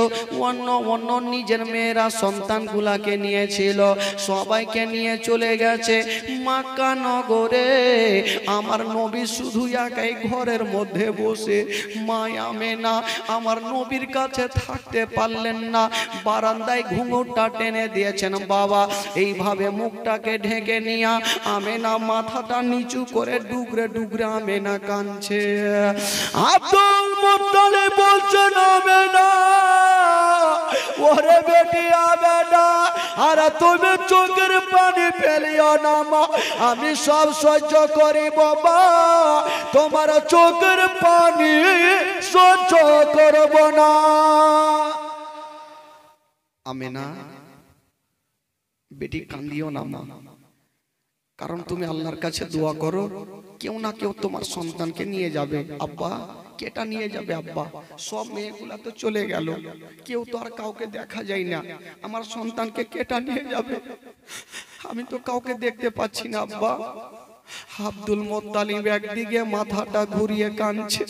অন্য অন্য নিজের মেয়েরা সন্তানগুলাকে নিয়েছিল, সবাইকে নিয়ে চলে গেছে মক্কা নগরে। আমার নবী শুধু একাই ঘরের মধ্যে বসে। মা আমেনা আমার নবীর কাছে থাকতে পারলেন না, বারান্দায় ঘুঙুরটা টেনে দিয়েছেন বাবা, এইভাবে মুখটাকে ঢেকে নিয়ে আমেনা মাথাটা নিচু করে ডুগরে ডুগরে আমেনা কাঁদছে। আব্দুল মুত্তালিব বলছেন আমেনা, ওরে বেটি আমেনা, আর তুমি চোখের পানি ফেলিও না মা, আমি সব সহ্য করি বাবা, তোমার চোখের পানি সহ্য করব না। আমেনা বেটি কান্দিও না মা, কারণ তুমি আল্লাহর কাছে দোয়া করো কেউ না কেউ তোমার সন্তানকে নিয়ে যাবে। আব্বা কেটা নিয়ে যাবে আব্বা, সব মেয়েগুলা তো চলে গেল, কেউ তো আর কাউকে দেখা যায় না, আমার সন্তানকে কেটা নিয়ে যাবে, আমি তো কাউকে দেখতে পাচ্ছি না আব্বা। আব্দুল মুত্তালিব একদিকে মাথাটা ঘুরিয়ে কাঁদছে,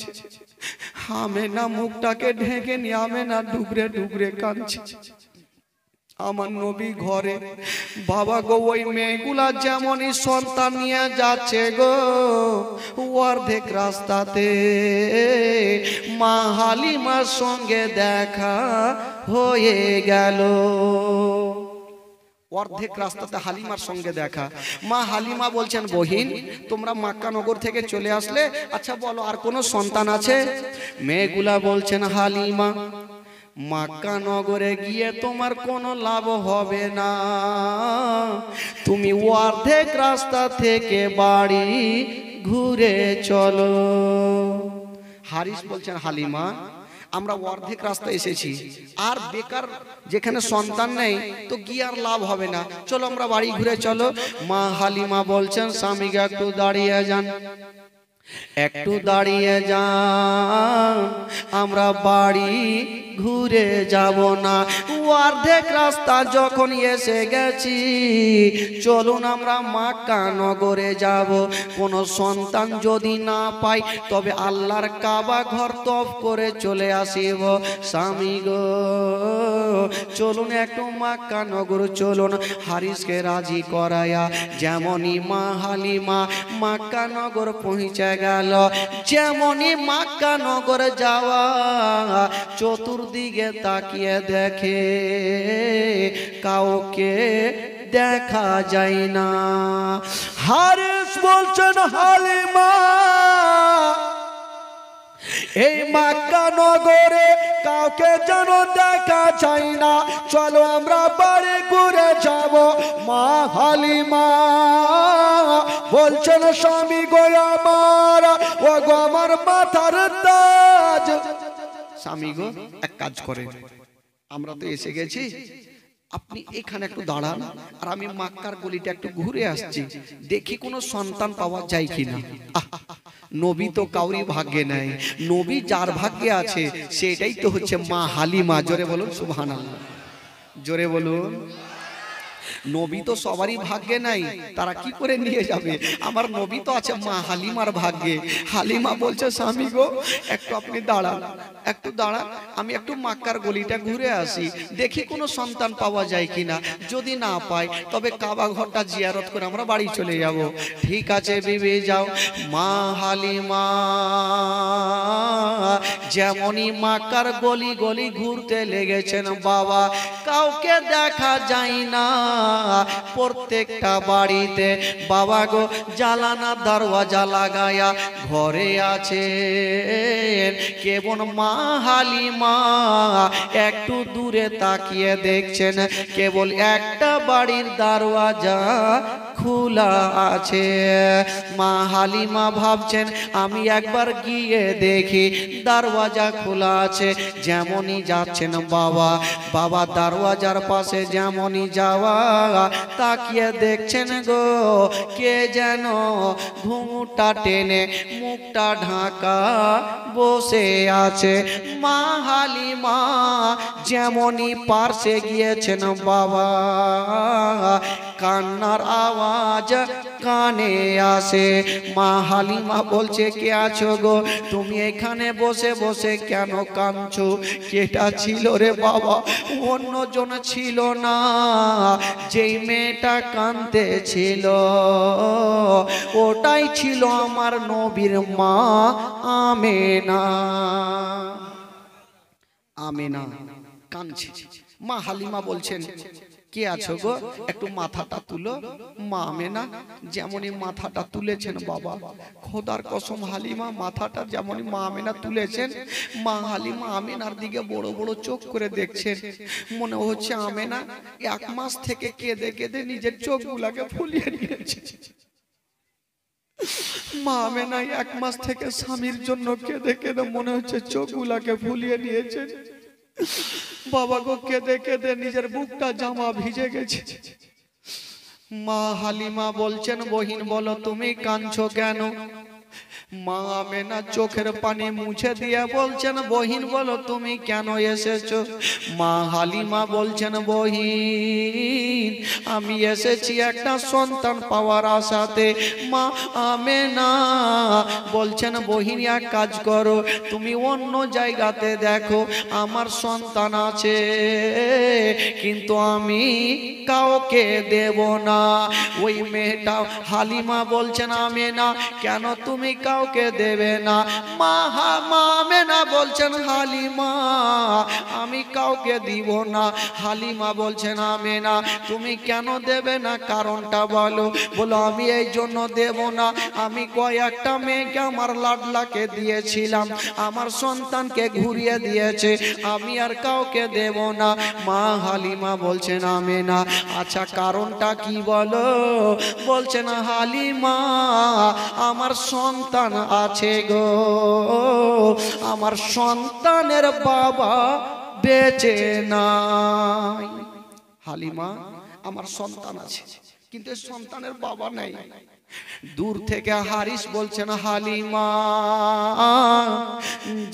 আমেনা মুখটাকে ঢেকে নিয়ে আমেনা ডুগরে ডুগরে কাঁদছে। আমার নবী ঘরে, বাবা গো ওই মেয়েগুলা যেমনই সন্তান নিয়ে যাচ্ছে গো, অর্ধেক রাস্তাতে মা হালিমার সঙ্গে দেখা হয়ে গেল। অর্ধেক রাস্তাতে হালিমার সঙ্গে দেখা। মা হালিমা বলছেন, বহিন তোমরা মক্কা নগর থেকে চলে আসলে, আচ্ছা বলো আর কোনো সন্তান আছে? মেয়েগুলা বলছেন, হালিমা মক্কা নগরে গিয়ে তোমার কোনো লাভ হবে না, তুমি অর্ধেক রাস্তা থেকে বাড়ি ঘুরে চলো। হারিস বলছেন, হালিমা আমরা অর্ধেক রাস্তা এসেছি, আর বেকার যেখানে সন্তান নেই তো গিয়ে আর লাভ হবে না, চলো আমরা বাড়ি ঘুরে চলো। মা হালিমা বলছেন, স্বামীকে একটু দাঁড়িয়ে যান, একটু দাঁড়িয়ে যান, আমরা বাড়ি ঘুরে যাব না, অর্ধেক রাস্তা যখন এসে গেছি চলুন আমরা মক্কা নগরে যাব, কোনো সন্তান যদি না পাই তবে আল্লাহর কাবা ঘর তওয়াফ করে চলে আসিব। স্বামী গো চলুন একটু মক্কা নগর চলুন। হারিসকে রাজি করায়া যেমনই মা হালিমা মক্কা নগর পৌঁছে গেল, যেমনই মক্কা নগর যাওয়া চতুর্দিকে তাকিয়ে দেখে কাউকে দেখা যায় না। হারিস বলছেন, হালিমা এই মক্কা নগরে কাউকে যেন দেখা যায় না, চলো আমরা বাড়ি ঘুরে যাব। মা হালিমা বলছেন, স্বামী গো আমার, ও গো আমার মাথার তাজ, স্বামী গো এক কাজ করে, আমরা তো এসে গেছি, আপনি এখানে একটু দাঁড়ান, আর আমি মক্কার গলিটা একটু ঘুরে আসছি, দেখি কোনো সন্তান পাওয়া যায় কিনা। নবী তো কাউরি ভাগ্যে নাই, নবী যার ভাগ্যে আছে সেটাই তো হচ্ছে মা হালিমা। জোরে বলুন সুবহানাল্লাহ, জোরে বলুন। নবী তো সবারই ভাগ্যে নাই, তারা কি করে নিয়ে যাবে? আমার নবী তো আছে মা হালিমার ভাগ্যে। হালিমা বলছে, স্বামী গো একটু আপনি দাঁড়ান, একটু দাঁড়ান, আমি একটু মক্কার গলিটা ঘুরে আসি, দেখি কোনো সন্তান পাওয়া যায় কিনা। যদি না পাই তবে কাবা ঘরটা জিয়ারত করে আমরা বাড়ি চলে যাব। ঠিক আছে বিবি যাও। মা হালিমা যেমনই মক্কার গলি গলি ঘুরতে লেগেছেন বাবা, কাউকে দেখা যায় না। প্রত্যেকটা বাড়িতে বাবা গো জালানা দরওয়াজা লাগায়া ঘরে আছে কেবল মা হালিমা। একটু দূরে তাকিয়ে দেখছেন কেবল একটা বাড়ির দরওয়াজা খোলা আছে। মা হালিমা ভাবছেন আমি একবার গিয়ে দেখি, দরওয়াজা খোলা আছে। যেমনই যাচ্ছেন বাবা, বাবা দরওয়াজার পাশে যেমনই যাওয়া, তাকিয়ে দেখছেন গো কে যেন ঘুমটা টেনে মুখটা ঢাকা বসে আছে। মা হালিমা যেমনই পার্শ্বে গিয়েছেন বাবা, কান্নার আওয়াজ কানে আসে। মা হালিমা বলছে, কে আছো গো তুমি এখানে বসে বসে কেন কাঁদছো? কেটা ছিল রে বাবা? অন্যজন ছিল না, যেই মেয়েটা কাঁদতে ছিল ওটাই ছিল আমার নবীর মা আমেনা। আমেনা কাঁদছে। মা হালিমা বলছেন, কে আছো গো একটু মাথাটা তুলো। মা আমেনা যেমনই মাথাটা তুলেছেন বাবা, খোদার কসম হালিমা মাথাটা যেমনই মা আমেনা তুলেছেন, মা হালিমা আমেনার দিকে বড় বড় চোখ করে দেখছেন। মনে হচ্ছে আমেনা 1 মাস থেকে কেঁদে কেঁদে নিজের চোখগুলাকে ফুলিয়ে নিয়েছে। মা আমেনা 1 মাস থেকে স্বামীর জন্য কেঁদে কেঁদে মনে হচ্ছে চোখগুলাকে ফুলিয়ে নিয়েছে। বাবা গো কেঁদে কেঁদে নিজের বুকটা জামা ভিজে গেছে। মা হালিমা বলছেন, বহিন বলো তুমি কাঁদছো কেন? মা আমেনা চোখের পানি মুছে দিয়ে বলছেন, বহিন বলো তুমি কেন এসেছো? মা হালিমা বলছেন, বহিন আমি এসেছি একটা সন্তান পাওয়ার আশাতে। মা আমেনা বলছেন, বহিন এক কাজ করো, তুমি অন্য জায়গাতে দেখো, আমার সন্তান আছে কিন্তু আমি কাউকে দেব না। ওই মেয়েটা হালিমা বলছেন, আমেনা কেন তুমি কাউকে দেবে না? মা আমেনা বলছেন, হালিমা আমি কাউকে দিব না। হালিমা বলছেন, আমেনা তুমি কেন দেবে না? কারণটা বলো। বলো আমি এই জন্য দেব না, আমি কয়েকটা মেয়েকে আমার লাডলাকে দিয়েছিলাম, আমার সন্তানকে ঘুরিয়ে দিয়েছে, আমি আর কাউকে দেব না। মা হালিমা বলছেন, আমেনা আচ্ছা কারণটা কি বলো? বলছেন, হালিমা আমার সন্তান আছে গো, আমার সন্তানের বাবা বেঁচে নাই। হালিমা আমার সন্তান আছে কিন্তু সন্তানের বাবা নাই। দূর থেকে হারিস বলছেন, হালিমা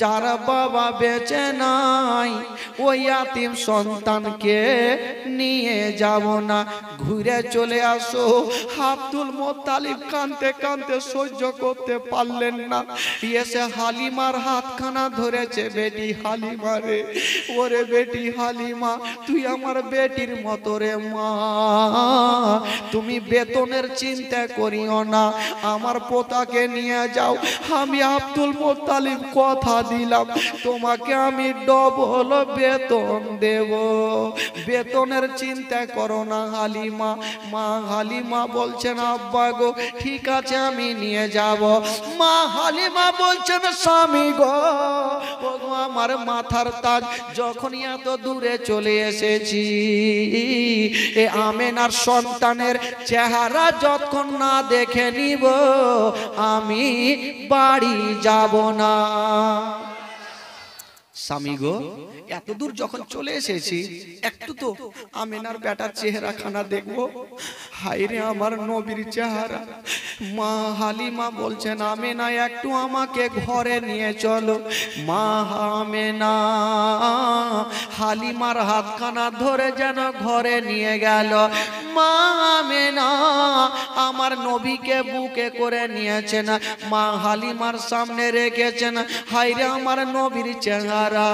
যার বাবা বেঁচে নাই ওই ইয়াতিম সন্তানকে নিয়ে যাব না, ঘুরে চলে আসো। আব্দুল মোত্তালিব কাঁদতে কাঁদতে সহ্য করতে পারলেন না, এসে হালিমার হাতখানা ধরেছে। বেটি হালিমা রে, ওরে বেটি হালিমা তুই আমার বেটির মতো রে মা, তুমি বেতনের চিন্তা করিও না, আমার পোতাকে নিয়ে যাও। আমি আব্দুল মোত্তালিব কথা দিলাম তোমাকে আমি ডবল বেতন দেব, বেতনের চিন্তা করো না হালিমা। মা হালিমা বলছেন, আব্বা গো ঠিক আছে আমি নিয়ে যাব। মা হালিমা বলছেন, স্বামী গো ও গো আমার মাথার তাজ, যখন এত দূরে চলে এসেছি এ আমেনার সন্তানের চেহারা যতক্ষণ না দেখে নিব আমি বাড়ি যাব না। স্বামী গো, এত দূর যখন চলে এসেছি, একটু তো আমেনার বেটার চেহারা খানা দেখবো। হায় রে আমার নবীর চেহারা। মা হালিমা বলছেন, আমেনা একটু আমাকে ঘরে নিয়ে চলো। মা আমেনা হালিমার হাতখানা ধরে যেন ঘরে নিয়ে গেল। মা আমেনা আমার নবীকে বুকে করে নিয়েছেন, মা হালিমার সামনে রেখেছেন। হায় রে আমার নবীর চেহারা,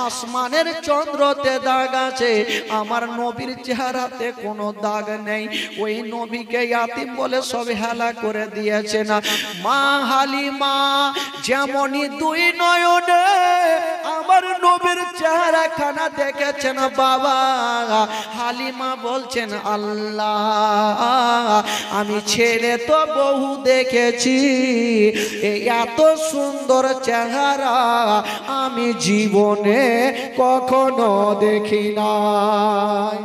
আসমানের চন্দ্রতে দাগ আছে, আমার নবীর চেহারাতে কোনো দাগ নেই। ওই নবীকে ইয়াতিম বলে সব হেলা করে দিয়েছে না। মা হালিমা যেমনই দুই নয়নে আমার নবীর চেহারা খানা দেখেছেন বাবা, হালিমা বলছেন, আল্লাহ আমি ছেলে তো বহু দেখেছি, এত সুন্দর চেহারা আমি জীবনে কখনো দেখি নাই।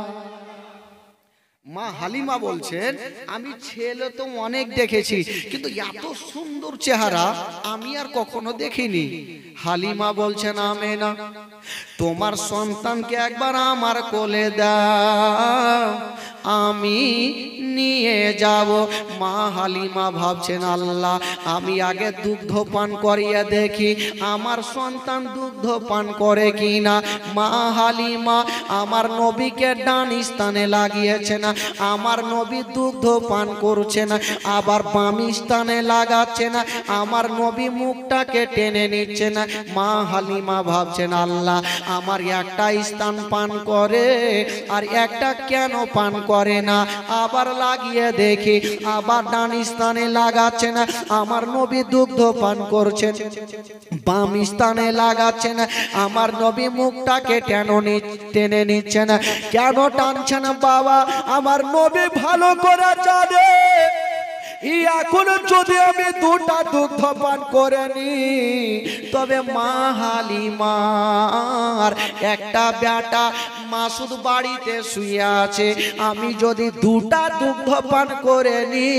মা হালিমা বলছেন, আমি ছেলে তো অনেক দেখেছি, কিন্তু এত সুন্দর চেহারা আমি আর কখনো দেখিনি। হালিমা বলছেন, আমেনা তোমার সন্তানকে একবার আমার কোলে দাও, আমি নিয়ে যাব। মা হালিমা ভাবছেন, আল্লাহ আমি আগে দুগ্ধ পান করিয়ে দেখি আমার সন্তান দুগ্ধ পান করে কিনা। মা হালিমা আমার নবীকে ডান স্থানে লাগিয়েছে না, আমার নবী দুগ্ধ পান করছে না, আবার বাম স্থানে লাগাচ্ছে না, আমার নবী মুখটাকে টেনে নিচ্ছে না। মা হালিমা ভাবছেন, আল্লাহ আমার একটা স্থান পান করে আর একটা কেন পান করে না। আবার লাগিয়ে দেখি, আবার ডান স্থানে লাগাচ্ছে না, আমার নবী দুগ্ধ পান করছেন, বাম স্থানে লাগাচ্ছে না, আমার নবী মুখটাকে টেনে নিচ্ছে না। কেন টানছে না বাবা? আমার নবী ভালো করে জানে এখন যদি আমি দুটা দুগ্ধ পান করে নি, তবে মা হালিমার একটা বেটা মাসুদ বাড়িতে শুয়ে আছে, আমি যদি দুটা দুগ্ধ পান করে নি,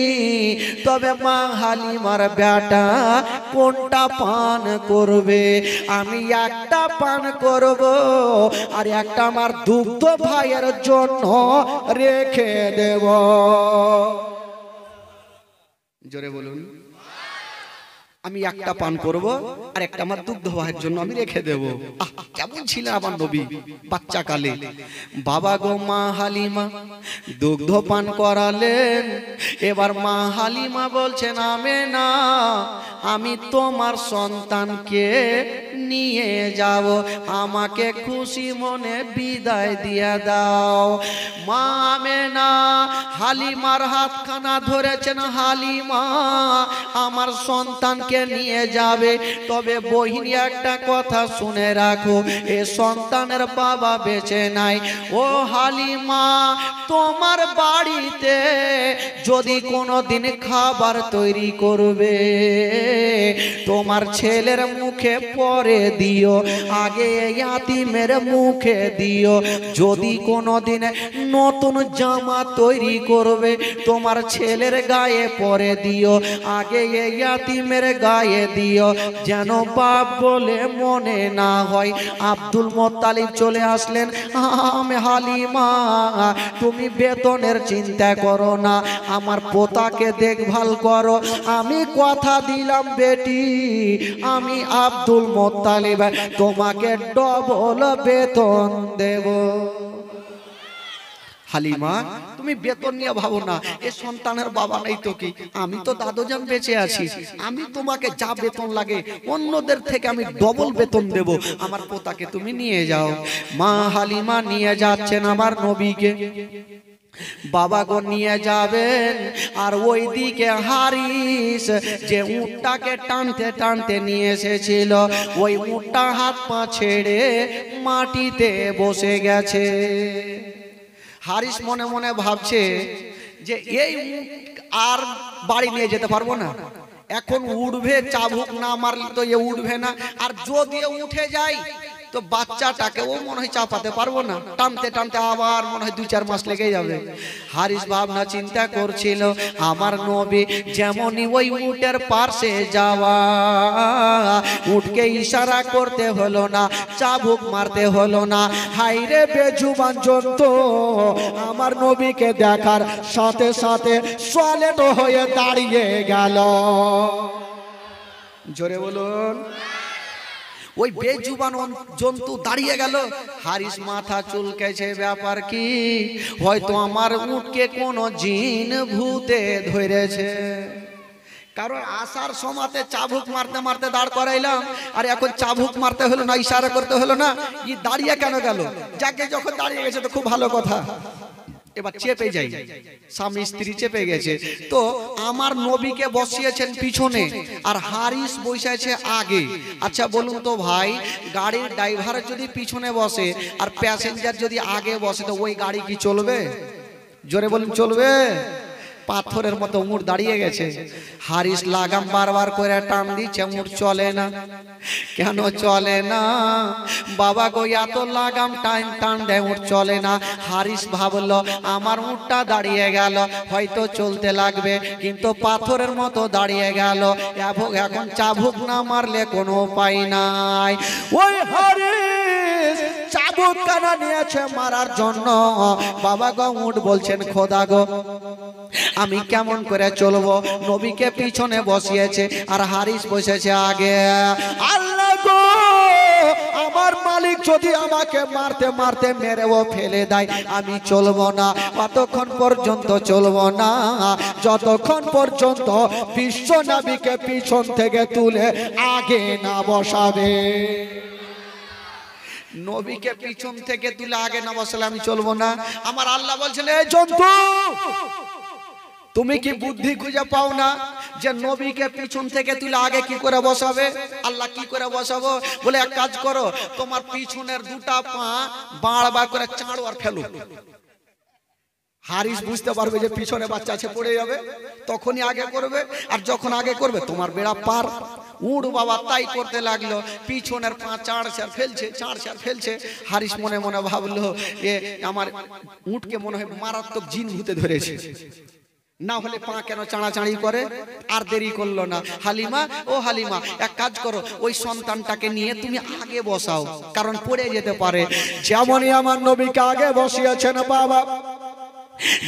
তবে মা হালিমার বেটা কোনটা পান করবে? আমি একটা পান করব আর একটা আমার দুগ্ধ ভাইয়ের জন্য রেখে দেব। জোরে বলুন। আমি একটা পান করব আর একটা আমার দুগ্ধ ভাইয়ের জন্য আমি রেখে দেব। কেমন ছিলেন আমার নবী বাচ্চা কালে। বাবা গো, মা হালিমা দুগ্ধ পান করালেন। এবার মা হালিমা বলছেন, আমেনা আমি তোমার সন্তানকে নিয়ে যাব, আমাকে খুশি মনে বিদায় দিয়ে দাও। মা আমেনা হালিমার হাতখানা ধরেছেন, হালিমা আমার সন্তানকে নিয়ে যাবে, তবে বহিনী একটা কথা শুনে রাখো, এ সন্তানের বাবা বেঁচে নাই। ও হালিমা, তোমার বাড়িতে যদি কোনোদিন খাবার তৈরি করবে, তোমার ছেলের মুখে পরে দিও, আগে ইয়াতিমের মুখে দিও। যদি কোনোদিন নতুন জামা তৈরি করবে, তোমার ছেলের গায়ে পরে দিও, আগে ইয়াতিমের গায়ে দিও, যেন বাপ বলে মনে না হয়। আব্দুল মোত্তালিব চলে আসলেন, হালিমা তুমি বেতনের চিন্তা করো না, আমার পোতাকে দেখভাল করো, আমি কথা দিলাম বেটি, আমি আব্দুল মোত্তালিব তোমাকে ডবল বেতন দেব। হালিমা তুমি বেতন নিয়ে ভাবো না, এ সন্তানের বাবা নেই তো কি, আমি তো দাদুজান বেঁচে আছি, আমি তোমাকে যা বেতন লাগে অন্যদের থেকে আমি ডবল বেতন দেব, আমার পোতাকে তুমি নিয়ে যাও। মা হালিমা নিয়ে যাচ্ছেন আমার নবীকে। বাবা গো নিয়ে যাবেন, আর ওই দিকে হারিস যে উটটাকে টানতে টানতে নিয়ে এসেছিল, ওই উটটা হাত পা ছেড়ে মাটিতে বসে গেছে। হারিস মনে মনে ভাবছে যে এই আর বাড়ি নিয়ে যেতে পারবো না, এখন উঠবে, চাবুক না মারলে তো এ উঠবে না, আর যদি উঠে যায় তো বাচ্চাটাকে ও মনে হয় চাপাতে পারবো না, টানতে টানতে আবার মনে হয় 2-4 মাস লেগে যাবে। হারিস ভাবনা চিন্তা করছিল আমার নবী যেমনই ওই উটের পাশে যাওয়া, উটকে ইশারা করতে হলো না, চাবুক মারতে হলো না। হাইরে বেজুবান জন্তু আমার নবীকে দেখার সাথে সাথে সলেট হয়ে দাঁড়িয়ে গেল। জোরে বলুন। ওই বেজুবান জন্তু দাঁড়িয়ে গেল। হারিস মাথা চুলকেছে, ব্যাপার কি? হয়তো আমার উটকে কোনো জিন ভূতে ধরেছে। কারণ আসার সময়তে চাবুক মারতে মারতে দাঁড় করাইলাম, আর এখন চাবুক মারতে হলো না, ইশারা করতে হলো না, ই দাঁড়িয়ে কেন গেল? যাকে যখন দাঁড়িয়ে গেছে তো খুব ভালো কথা। এবার চেপে যাই, স্বামী স্ত্রী চেপে গেছে, তো আমার নবীকে বসিয়েছেন পিছনে আর হারিস বসেছে আগে। আচ্ছা বলুন তো ভাই, গাড়ির ড্রাইভার যদি পিছনে বসে আর প্যাসেঞ্জার যদি আগে বসে তো ওই গাড়ি কি চলবে? জোরে বলুন, চলবে? পাথরের মতো উট দাঁড়িয়ে গেছে। হারিস লাগাম বারবার করে টান দিচ্ছে, উট চলে না। কেন চলে না? বাবা গো, এত লাগাম টান টান দেয়, উট চলে না। হারিস ভাবলো আমার উটটা দাঁড়িয়ে গেল, হয়তো চলতে লাগবে, কিন্তু পাথরের মতো দাঁড়িয়ে গেল। এখন চাবুক না মারলে কোনো উপায় নাই। ওই হারিস চাবুক কানা নিয়েছে মারার জন্য। বাবা গো, উট বলছেন খোদা গো আমি কেমন করে চলবো? নবীকে পিছনে বসিয়েছে আর হারিস বসেছে আগে। আল্লাহ গো, আমার মালিক যদি আমাকে মারতে মারতে মেরেও ফেলে দেয়, আমি চলবো না, ততক্ষণ পর্যন্ত চলবো না যতক্ষণ পর্যন্ত বিশ্ব নবীকে পিছন থেকে তুলে আগে না বসাবে। নবীকে পিছন থেকে তুলে আগে না বসালে আমি চলবো না। আমার আল্লাহ বলছেন, এই জন্তু তুমি কি বুদ্ধি খুঁজে পাও না যে নবীকে পিছন থেকে তুলে আগে কি করে বসাবে? আল্লাহ কি করে বসাবো? বলে এক কাজ করো, তোমার পিছনের দুটা পা বাড়বা করে চাঁড়ো আর ফেলো। হারিস বুঝতে পারবে যে পিছনে বাচ্চা আছে, পড়ে যাবে, তখনই আগে করবে। আর যখন আগে করবে তোমার বেড়া পার। উঠ বাবা তাই করতে লাগলো, পিছনের পা চাঁড়ছে আর ফেলছে, চাঁড়ছে আর ফেলছে। হারিস মনে মনে ভাবলো এ আমার উঠকে মনে হয় মারাত্মক জিন ভূতে ধরেছে, না হলে পা কেন চাঁড়াচাঁড়ি করে? আর দেরি করলো না। হালিমা, ও হালিমা, এক কাজ করো, ওই সন্তানটাকে নিয়ে তুমি আগে বসাও, কারণ পড়ে যেতে পারে। যেমনই আমার নবীকে আগে বসিয়েছেন বাবা,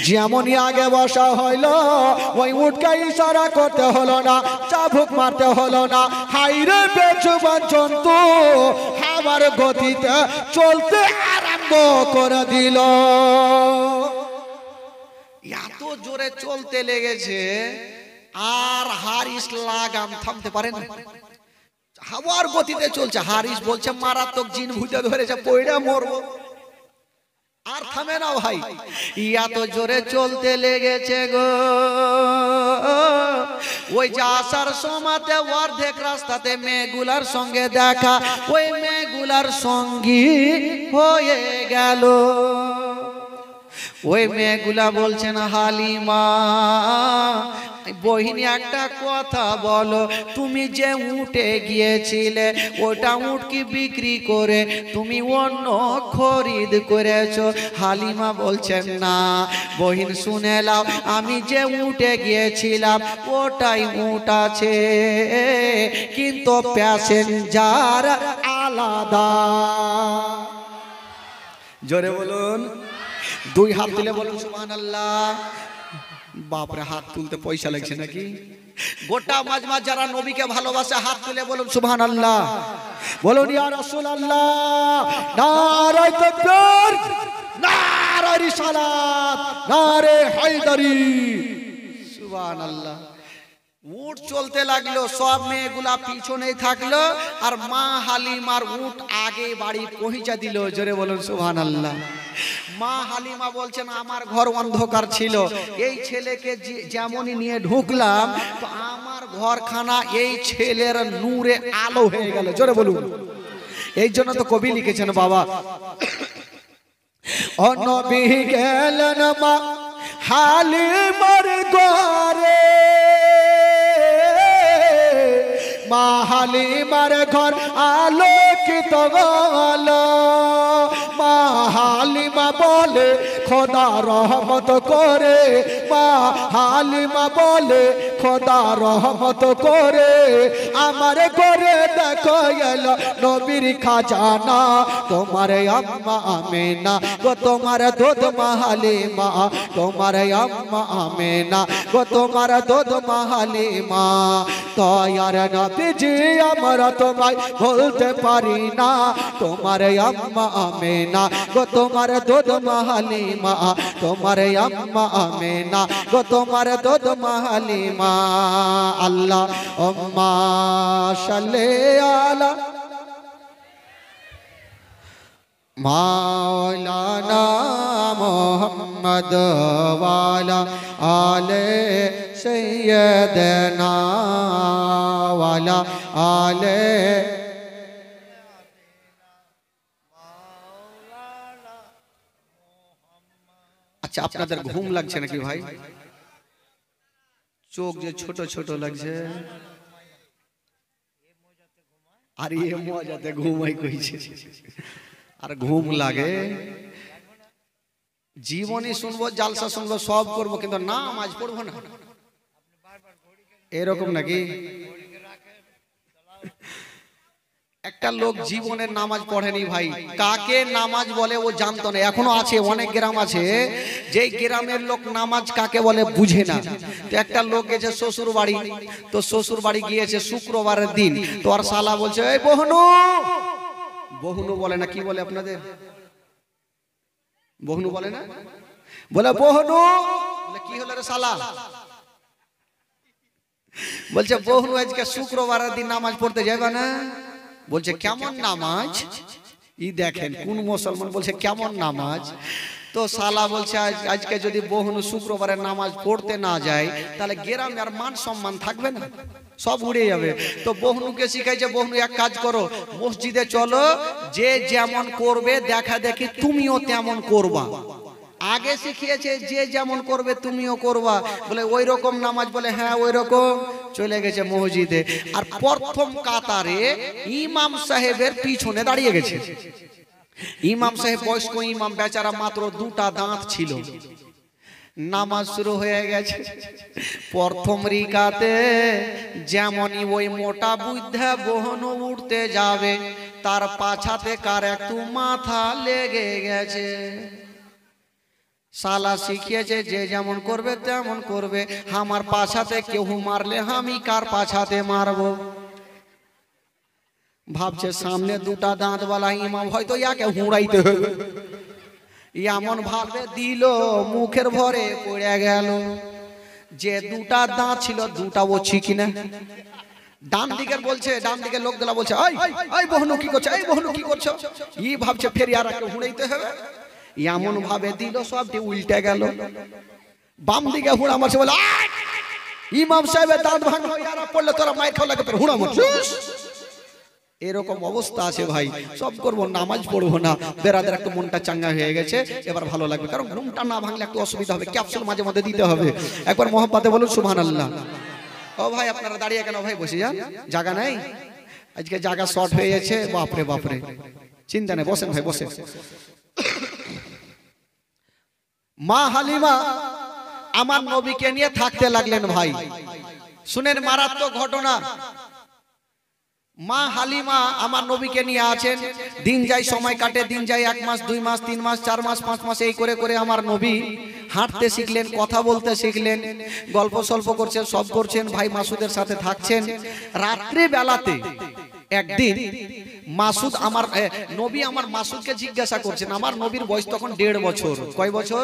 যেমনই আগে বসা হইলো, ওই উটকে ইশারা করতে হলো না, চাবুক মারতে হলো না। হাইরে বেজুবান জন্তু আমার গতিতে চলতে আরম্ভ করে দিল। এত জোরে চলতে লেগেছে আর হারিস লাগাম থামতে পারে না, হাওয়ার গতিতে চলছে। হারিস বলছে মারাত্মক জিন ভূতে ধরেছে, পয়রা মরবো। আর থামে না ভাই, এত জোরে চলতে লেগেছে গো। ওই যে আসার সময়তে অর্ধেক রাস্তাতে মেয়েগুলার সঙ্গে দেখা, ওই মেয়েগুলার সঙ্গী হয়ে গেল। ওই মেয়েগুলা বলছেন, হালিমা বহিনী একটা কথা বলো, তুমি যে উঠে গিয়েছিলে ওটা উট কি বিক্রি করে তুমি অন্য খরিদ করেছো? হালিমা বলছেন, না বহিন শুনে নাও, আমি যে উঠে গিয়েছিলাম ওটাই উট আছে, কিন্তু প্যাসেঞ্জার আলাদা। জোরে বলুন, দুই হাত তুলে বলুন সুবহানাল্লাহ। বাপরে, হাত তুলতে পয়সা লাগছে নাকি? গোটা মাজমা যারা নবীকে ভালোবাসে হাত তুলে বলুন সুবহানাল্লাহ। বলুন ইয়া রাসূলুল্লাহ, নারে তাকবীর, নারে রিসালাত, নারে হায়দারি। সুবহানাল্লাহ। উট চলতে লাগলো, সব মেয়েগুলা পিছনে থাকলো, আর মা হালিমার উট আগে বাড়ি পৌঁছা দিল। জোরে বলুন সুবহানাল্লাহ। মা হালিমা বলছেন, আমার ঘর অন্ধকার ছিল, এই ছেলেকে যেমনই নিয়ে ঢুকলাম তো আমার ঘরখানা এই ছেলের নূরে আলো হয়ে গেল। জোরে বলুন। এই জন্য তো কবি লিখেছেন বাবা, ও নবী গেলেন মা হালিমার ঘরে, মা হালিমার ঘর আলোকিত আলোকিত গলো মা হালিমা বলে খোদা রহমত করে মা হালিমা বলে খোদা রহমত করে আমার করে দেখো এলো নবীর খাজানা তোমার আম্মা আমেনা গো তোমার দুধ মা হালিমা তোমার আম্মা আমেনা গো তোমার দুধ মা হালিমা তয়ার নবীজি আমরা তোমায় বলতে পারি না তোমার আম্মা আমেনা গো তোমার দুধ মা হালিমা তোমার আম্মা আমেনা গো তোমার দুধ মা হালিমা আল্লাহ উম্মা সাল্লি আলা মাওলানা মুহাম্মদ ওয়ালা আলে সাইয়্যিদানা ওয়ালা আলে আচ্ছা আপনাদের ঘুম লাগছে নাকি ভাই চোখ যে ছোট ছোট লাগছে আর এই মজাতে ঘুমাই কইছে আর ঘুম লাগে জীবনী শুনবো জালসা শুনবো সব করবো কিন্তু নামাজ পড়বো না এরকম নাকি একটা লোক জীবনের নামাজ পড়েনি ভাই কাকে নামাজ বলে ও জানতো না এখনো আছে অনেক গ্রাম আছে যে গ্রামের লোক নামাজ কাকে বলে বুঝে না তো একটা লোক গেছে শ্বশুর বাড়ি তো শ্বশুর বাড়ি গিয়েছে শুক্রবারের দিন তো আর শালা বলছে এই বহনু বহনু বলে না কি বলে আপনাদের বহনু বলে না বলে বহনু বলে কি হলো রে শালা বলছে বহনু আজকে শুক্রবারের দিন নামাজ পড়তে যাবে না বলছে কেমন নামাজ ই দেখেন কোন মুসলমান বলছে কেমন নামাজ তো শালা বলছে আজকে যদি বহনু শুক্রবারের নামাজ পড়তে না যায় তাহলে গ্রামে আর মান সম্মান থাকবে না সব উড়ে যাবে তো বহনুকে শিখাইছে বহনু এক কাজ করো মসজিদে চলো যে যেমন করবে দেখা দেখি তুমিও তেমন করবা আগে শিখিয়েছে যে যেমন করবে তুমিও করবা বলে ওই রকম নামাজ বলে হ্যাঁ ওই রকম চলে গেছে মসজিদে আর প্রথম কাতারে ইমাম সাহেবের পিছনে দাঁড়িয়ে গেছে ইমাম সাহেব বয়স্ক ইমাম বেচারা মাত্র দুটা দাঁত ছিল নামাজ শুরু হয়ে গেছে প্রথম রিকাতে যেমনই ওই মোটা বুদ্ধা বহনু উঠতে যাবে তার পাছাতে কার একটু মাথা লেগে গেছে শালা শিখিয়েছে যে যেমন করবে তেমন করবে আমার পাছাতে কেউ মারলে আমি কার পাছাতে মারবো ভাবছে সামনে দুটা দাঁতওয়ালা ইমাম হয়তো ইয়াকে হুঁড়াইতে হবে এমন ভাবে দিল মুখের ভরে পড়ে গেল যে দুটা দাঁত ছিল দুটা ও ছিকিনা ডান দিকের বলছে ডান দিকের লোকগুলা বলছে এই বহনু কি করছো এই বহনু কি করছো ই ভাবছে ফের আর একটা হুঁড়াইতে হবে এমন ভাবে দিল সবটি উল্টে গেল বাম দিকে হুঁড়া মারছে বলে ইমাম সাহেবের দাঁত ভাঙলো ইয়ারা পড়লে তোরা মাইর খাওয়া লাগে তোর হুঁড়া মারছিস এরকম অবস্থা আছে ভাই সব করবো নামাজ পড়বো না বেরাদের একটু মনটা চাঙ্গা হয়ে গেছে এবার ভালো লাগবে কারণ ঘুমটা না ভাঙলে একটু অসুবিধা হবে ক্যাপসুল মাঝে মধ্যে দিতে হবে একবার মোহাম্মতে বলুন সুবহানাল্লাহ ও ভাই আপনারা দাঁড়িয়ে কেন ভাই বসে যান জায়গা নাই আজকে জায়গা শর্ট হয়ে যাচ্ছে বাপরে বাপরে চিন্তা নেই বসেন ভাই বসেন মা হালিমা আমার নবীকে নিয়ে থাকতে লাগলেন ভাই শুনেন মারাত্মক ঘটনা মা হালিমা আমার নবীকে নিয়ে আছেন দিন যায় সময় কাটে দিন যায় 1 মাস 2 মাস 3 মাস 4 মাস 5 মাস এই করে করে আমার নবী হাঁটতে শিখলেন কথা বলতে শিখলেন গল্প সল্প করছেন সব করছেন ভাই মাসুদের সাথে থাকছেন রাত্রি বেলাতে একদিন মাসুদ আমার নবী আমার মাসুদকে জিজ্ঞাসা করছেন আমার নবীর বয়স তখন 1.5 বছর কয় বছর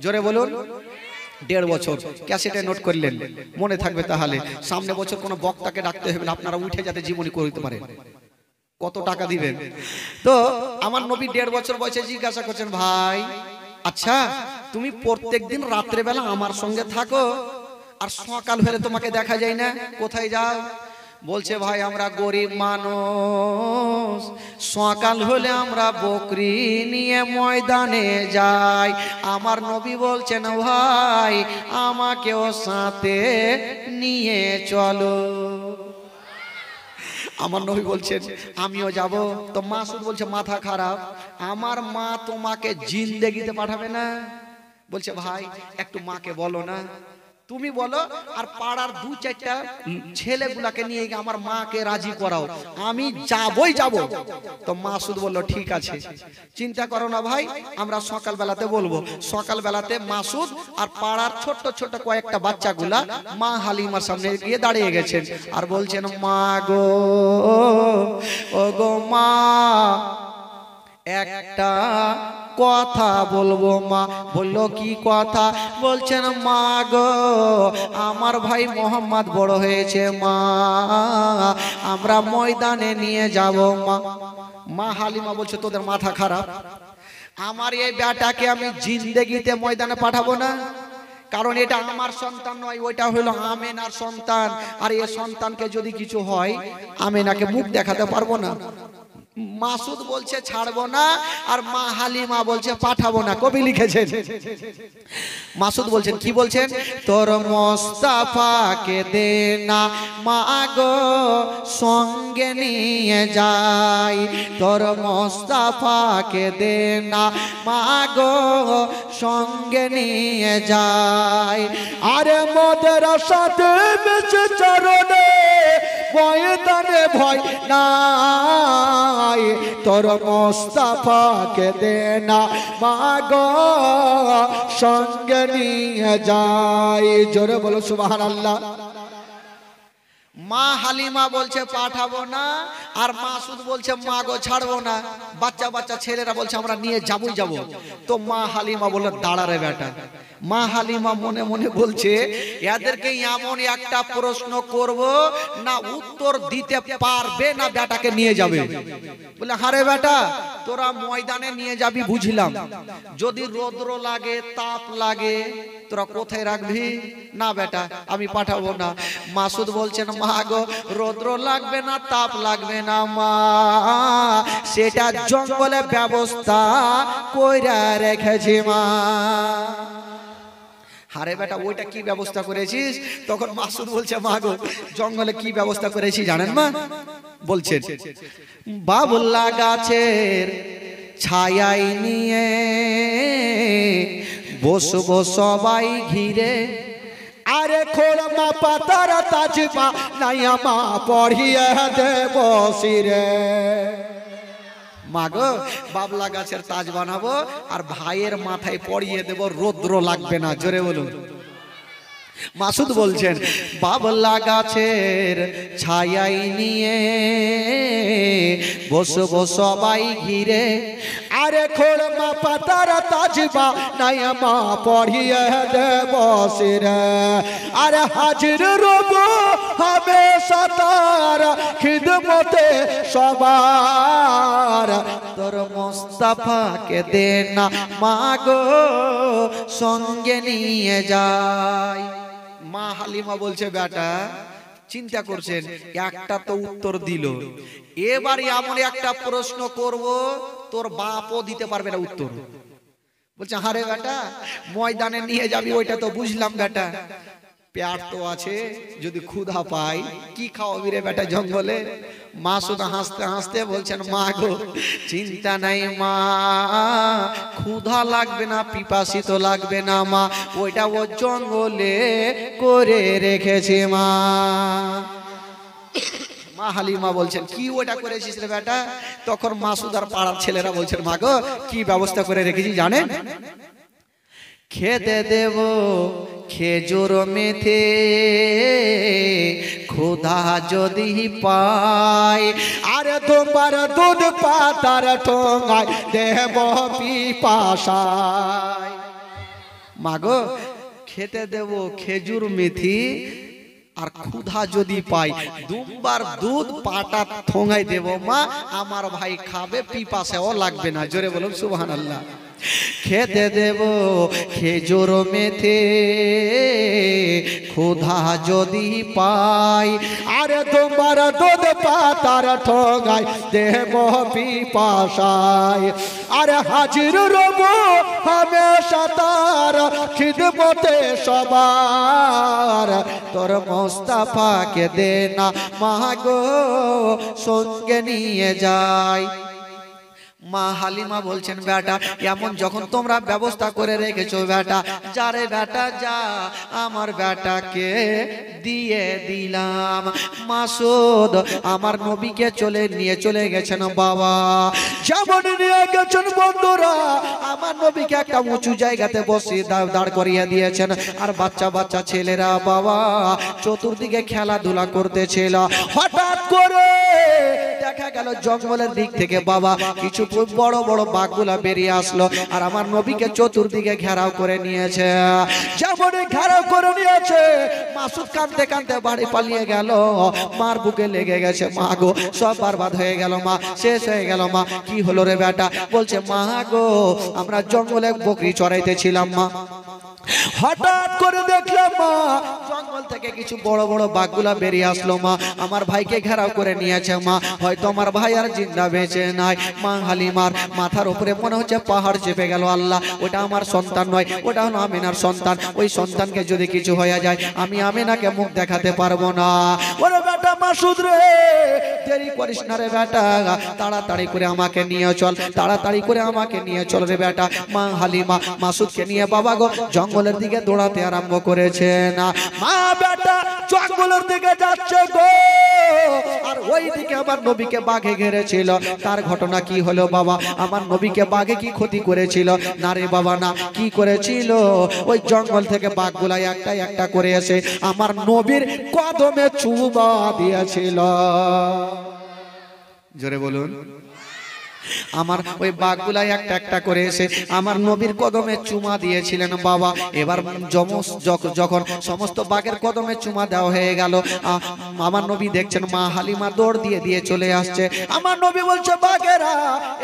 জোরে বলুন 1.5 বছর ক্যাসেটে নোট করলেন মনে থাকবে তাহলে সামনে বছর কোনো বক্তাকে ডাকতে হবে না আপনারা উঠে যাতে জীবনী করতে পারেন কত টাকা দিবেন তো আমার নবী 1.5 বছর বয়সে জিজ্ঞাসা করছেন ভাই আচ্ছা তুমি প্রত্যেকদিন রাত্রে বেলা আমার সঙ্গে থাকো আর সকাল হলে তোমাকে দেখা যায় না কোথায় যাও বলছে ভাই আমরা গরিব মানুষ সকাল হলে আমরা বকরি নিয়ে ময়দানে যাই আমার নবী বলছেন ভাই আমাকেও সাথে নিয়ে চলো আমার নবী বলছেন আমিও যাব। তো মাসুদ বলছে মাথা খারাপ, আমার মা তোমাকে জিন্দেগিতে পাঠাবে না। বলছে ভাই একটু মাকে বলো না, তুমি বলো আর পাড়ার দু চারটা ছেলেগুলাকে নিয়ে গিয়ে আমার মাকে রাজি করাও, আমি যাবই যাব। তো মাসুদ বলল ঠিক আছে, চিন্তা করো না ভাই, আমরা সকাল বেলাতে বলবো। সকাল বেলাতে মাসুদ আর পাড়ার ছোট্ট ছোট্ট কয়েকটা বাচ্চাগুলা মা হালিমার সামনে গিয়ে দাঁড়িয়ে গেছেন আর বলছেন মা গো, ও গো মা, একটা কথা বলবো মা। বললো কি কথা? বলছেন মা গো, আমার ভাই মোহাম্মদ বড় হয়েছে মা, আমরা ময়দানে নিয়ে যাব মা। মা হালিমা বলছে তোদের মাথা খারাপ, আমার এই বেটাকে আমি জিন্দেগিতে ময়দানে পাঠাবো না, কারণ এটা আমার সন্তান নয়, ওইটা হলো আমেনার সন্তান, আর এই সন্তানকে যদি কিছু হয় আমেনাকে মুখ দেখাতে পারবো না। মাসুদ বলছে ছাড়বো না, আর মা হালিমা বলছে পাঠাবো না। কবি লিখেছেন, মাসুদ বলছেন কি বলছেন? তোর মোস্তাফাকে দে না মা গো, সঙ্গে নিয়ে যাই, তোর মোস্তাফাকে দে না মা গো, সঙ্গে নিয়ে যাই। আরে মোদের সাথে বেঁচে চরণে ময়দানে ভয় নাই, তোর মোস্তাফাকে দে না মা গো, সঙ্গে নিয়ে যাই। জোরে বলো সুবহানাল্লাহ। মা হালিমা বলছে পাঠাবো না, আর মাসুদ বলছে মা গো ছাড়বো না। বাচ্চা বাচ্চা ছেলেরা বলছে আমরা নিয়ে যাবই যাব। তো মা হালিমা বলল দাঁড়া রে বেটা। মা হালিমা মনে মনে বলছে এদেরকে এমন একটা প্রশ্ন করব না উত্তর দিতে পারবে না বেটাকে নিয়ে যাবে। বলে হারে বেটা তোরা ময়দানে নিয়ে যাবি বুঝলাম, যদি রৌদ্র লাগে তাপ লাগে তোরা কোথায় রাখবি? না বেটা আমি পাঠাবো না। মাসুদ বলছেন মা গো, রৌদ্র লাগবে না তাপ লাগবে না মা, সেটা জঙ্গলে ব্যবস্থা কইরা রেখেছি মা। আরে বেটা ওইটা কি ব্যবস্থা করেছিস? তখন মাসুদ বলছে মা গো, জঙ্গলে কি ব্যবস্থা করেছি জানেন মা? বলছেন বাবুল্লা গাছের ছায়াই নিয়ে বসবো সবাই ঘিরে, আরে খোলমা পাতার তাজমা নাইয়া মা পড়িয়ে দেব শিরে। মাগো বাবলা গাছের তাজ বানাবো আর ভাইয়ের মাথায় পরিয়ে দেব, রৌদ্র লাগবে না। জোরে বলুন। মাসুদ বলছেন বাবলা গাছের ছায়াই নিয়ে বসবো সবাই ঘিরে, আরে খোলমা পাতার তাজমা নাইয়া মা পড়িয়ে দেব শিরে। আরে হাজির রব হামেশা তার খিদমতে সবার, তোর মোস্তাফাকে দে না মা গো, সঙ্গে নিয়ে যাই। মা হালিমা বলছে বেটা চিন্তা করছেন, একটা তো উত্তর দিল, এবার এমন একটা প্রশ্ন করব তোর বাপও দিতে পারবে না উত্তর। বলছে হারে বেটা ময়দানে নিয়ে যাবি ওইটা তো বুঝলাম বেটা, পেট তো আছে, যদি ক্ষুধা পাই কি খাওয়াবি রে বেটা জঙ্গলে? মাসুদ হাসতে হাসতে বলছেন মা গো চিন্তা নাই মা, ক্ষুধা লাগবে না পিপাসিত লাগবে না মা, ওইটা ও জঙ্গলে করে রেখেছে মা। মা হালিমা বলছেন কি ওটা করেছিস রে বেটা? তখন মাসুদ আর পাড়ার ছেলেরা বলছেন মা গো কি ব্যবস্থা করে রেখেছি জানেন? খেতে দেব খেজুর মেথে, ক্ষুধা যদি পাই, আরে তোমার দুধ পাতার ঠোঙায় দেব পিপাসায়। মাগো খেতে দেব খেজুর মেথি, আর ক্ষুধা যদি পাই দুবার দুধ পাটার ঠোঙায় দেব মা, আমার ভাই খাবে পিপাসাও লাগবে না। জোরে বলুন সুবহানাল্লাহ। খেতে দেব খেজুর মেথে ক্ষুধা যদি পাই, আরে তোমার দুধ পাতার ঠোঙায় দেব পিপাসায়, আরে হাজির রব হামেশা তার খিদমতে সবার, তোর মোস্তাফাকে দে না মাগো সঙ্গে নিয়ে যাই। মা হালিমা বলছেন বেটা এমন যখন তোমরা ব্যবস্থা করে রেখেছো বেটা, যারে বেটা যা আমার বেটাকে দিয়ে দিলাম। মাসুদ আমার নবীকে নিয়ে চলে গেছেন বাবা, যেমন নিয়ে গেছেন বন্ধুরা আমার নবীকে একটা উঁচু জায়গাতে বসিয়ে দাঁড় করিয়ে দিয়েছেন। আর বাচ্চা বাচ্চা ছেলেরা বাবা চতুর্দিকে খেলাধুলা করতেছিল। হঠাৎ করে দেখা গেল জঙ্গলের দিক থেকে বাবা কিছু বড় বড় বাঘগুলা বেরিয়ে আসলো, আর আমার নবীকে চতুর্দিকে ঘেরাও করে নিয়েছে। যেমন ঘেরাও করে নিয়েছে মাসুদ কাঁদতে কাঁদতে বাড়ি পালিয়ে গেল। মার বুকে লেগে গেছে, মা গো সব বরবাদ হয়ে গেল, মা শেষ হয়ে গেল। মা কি হলো রে বেটা? বলছে মা গো আমরা জঙ্গলে বকরি চড়াইতেছিলাম মা, হঠাৎ করে দেখলাম মা জঙ্গল থেকে কিছু বড় বড় বাঘগুলা বেরিয়ে আসলো। মা আমার ভাইকে ঘেরাও করে নিয়েছে, মা হয়তো আমার ভাই আর জিন্দা বেঁচে নাই। মা হালিমার মাথার উপরে মনে হচ্ছে পাহাড় চেপে গেল। আল্লাহ ওটা আমার সন্তান নয়, ওটা হলো আমিনার সন্তান। ওই সন্তানকে যদি কিছু হয়ে যায় আমি আমিনাকে মুখ দেখাতে পারবো না। ওরে বেটা মাসুদ রে দেরি করিস না রে বেটা, তাড়াতাড়ি করে আমাকে নিয়ে চল, তাড়াতাড়ি করে আমাকে নিয়ে চল রে বেটা। মা হালিমা মাসুদকে নিয়ে বাবা গো জঙ্গলের দিকে দৌড়াতে আরম্ভ করেছে না। মা বেটা জঙ্গলের দিকে যাচ্ছে গো, আর ওই দিকে আমার নবীকে বাঘে ঘেরেছিল। তার ঘটনা কি হলো বাবা? আমার নবীকে বাঘে কি ক্ষতি করেছিল? না রে বাবা না, কি করেছিল? ওই জঙ্গল থেকে বাঘগুলা একটা একটা করে এসে আমার নবীর কদমে চুমা দিয়েছিল। জোরে বলুন। আমার ওই বাঘগুলাই একটা একটা করে এসে আমার নবীর কদমে চুমা দিয়েছিলেন বাবা। এবার যখন সমস্ত বাঘের কদমে চুমা দেওয়া হয়ে গেল, আমার নবী দেখছেন মা হালিমা দৌড় দিয়ে দিয়ে চলে আসছে। আমার নবী বলছে বাঘেরা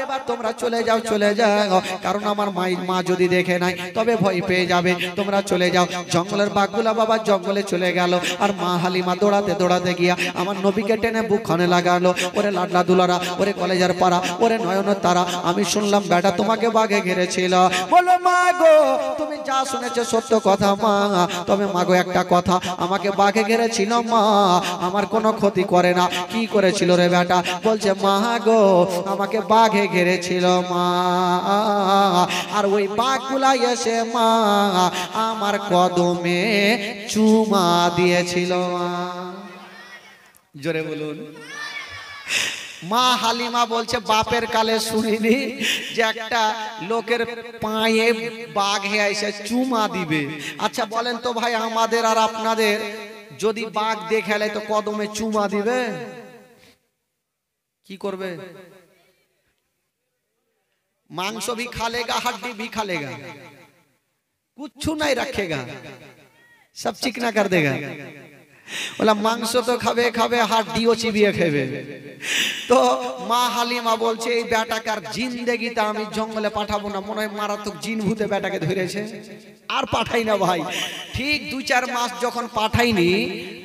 এবার তোমরা চলে যাও, চলে যাও, কারণ আমার মা যদি দেখে নাই তবে ভয় পেয়ে যাবে, তোমরা চলে যাও। জঙ্গলের বাঘগুলা বাবা জঙ্গলে চলে গেল, আর মা হালিমা দৌড়াতে দৌড়াতে গিয়া আমার নবীকে টেনে বুকখানে লাগালো। ওরে লাডলা দুলারা, ওরে কলেজার পাড়া, ওরে তারা আমি শুনলাম বেটা তোমাকে বাঘে ঘিরেছিল। বলো মা গো তুমি যা শুনেছো সত্য কথা মা, তবে মা গো একটা কথা, আমাকে বাঘে ঘিরেছিল মা, আমার কোনো ক্ষতি করে না। কি করেছিল রে বেটা? বলছে মা গো আমাকে বাঘে ঘিরেছিল মা, আর ওই বাঘগুলা এসে মা আমার কদমে চুমা দিয়েছিল মা। জোরে বলুন। মা হালিমা বলছে বাপের কালে শুনিনি যে একটা লোকের পায়ে বাঘ এসে চুমা দিবে। আচ্ছা বলেন তো ভাই আমাদের আর আপনাদের যদি বাঘ দেখে তো কদমে চুমা দিবে, কি করবে? मांस भी खा लेगा, हड्डी भी खा लेगा, कुछ नहीं रखेगा, सब चिकना कर देगा। बोला मांस तो खावे खावे हड्डियों चिबिए खावे। तो मा हालिमा बोलছে এই বেটাকার জিন্দেগিতে আমি জঙ্গলে পাঠাবো না, মনে হয় মারাত্মক জিন ভূতে বেটাকে ধরেছে, আর পাঠাই না ভাই। ঠিক 2-4 মাস যখন পাঠাইনি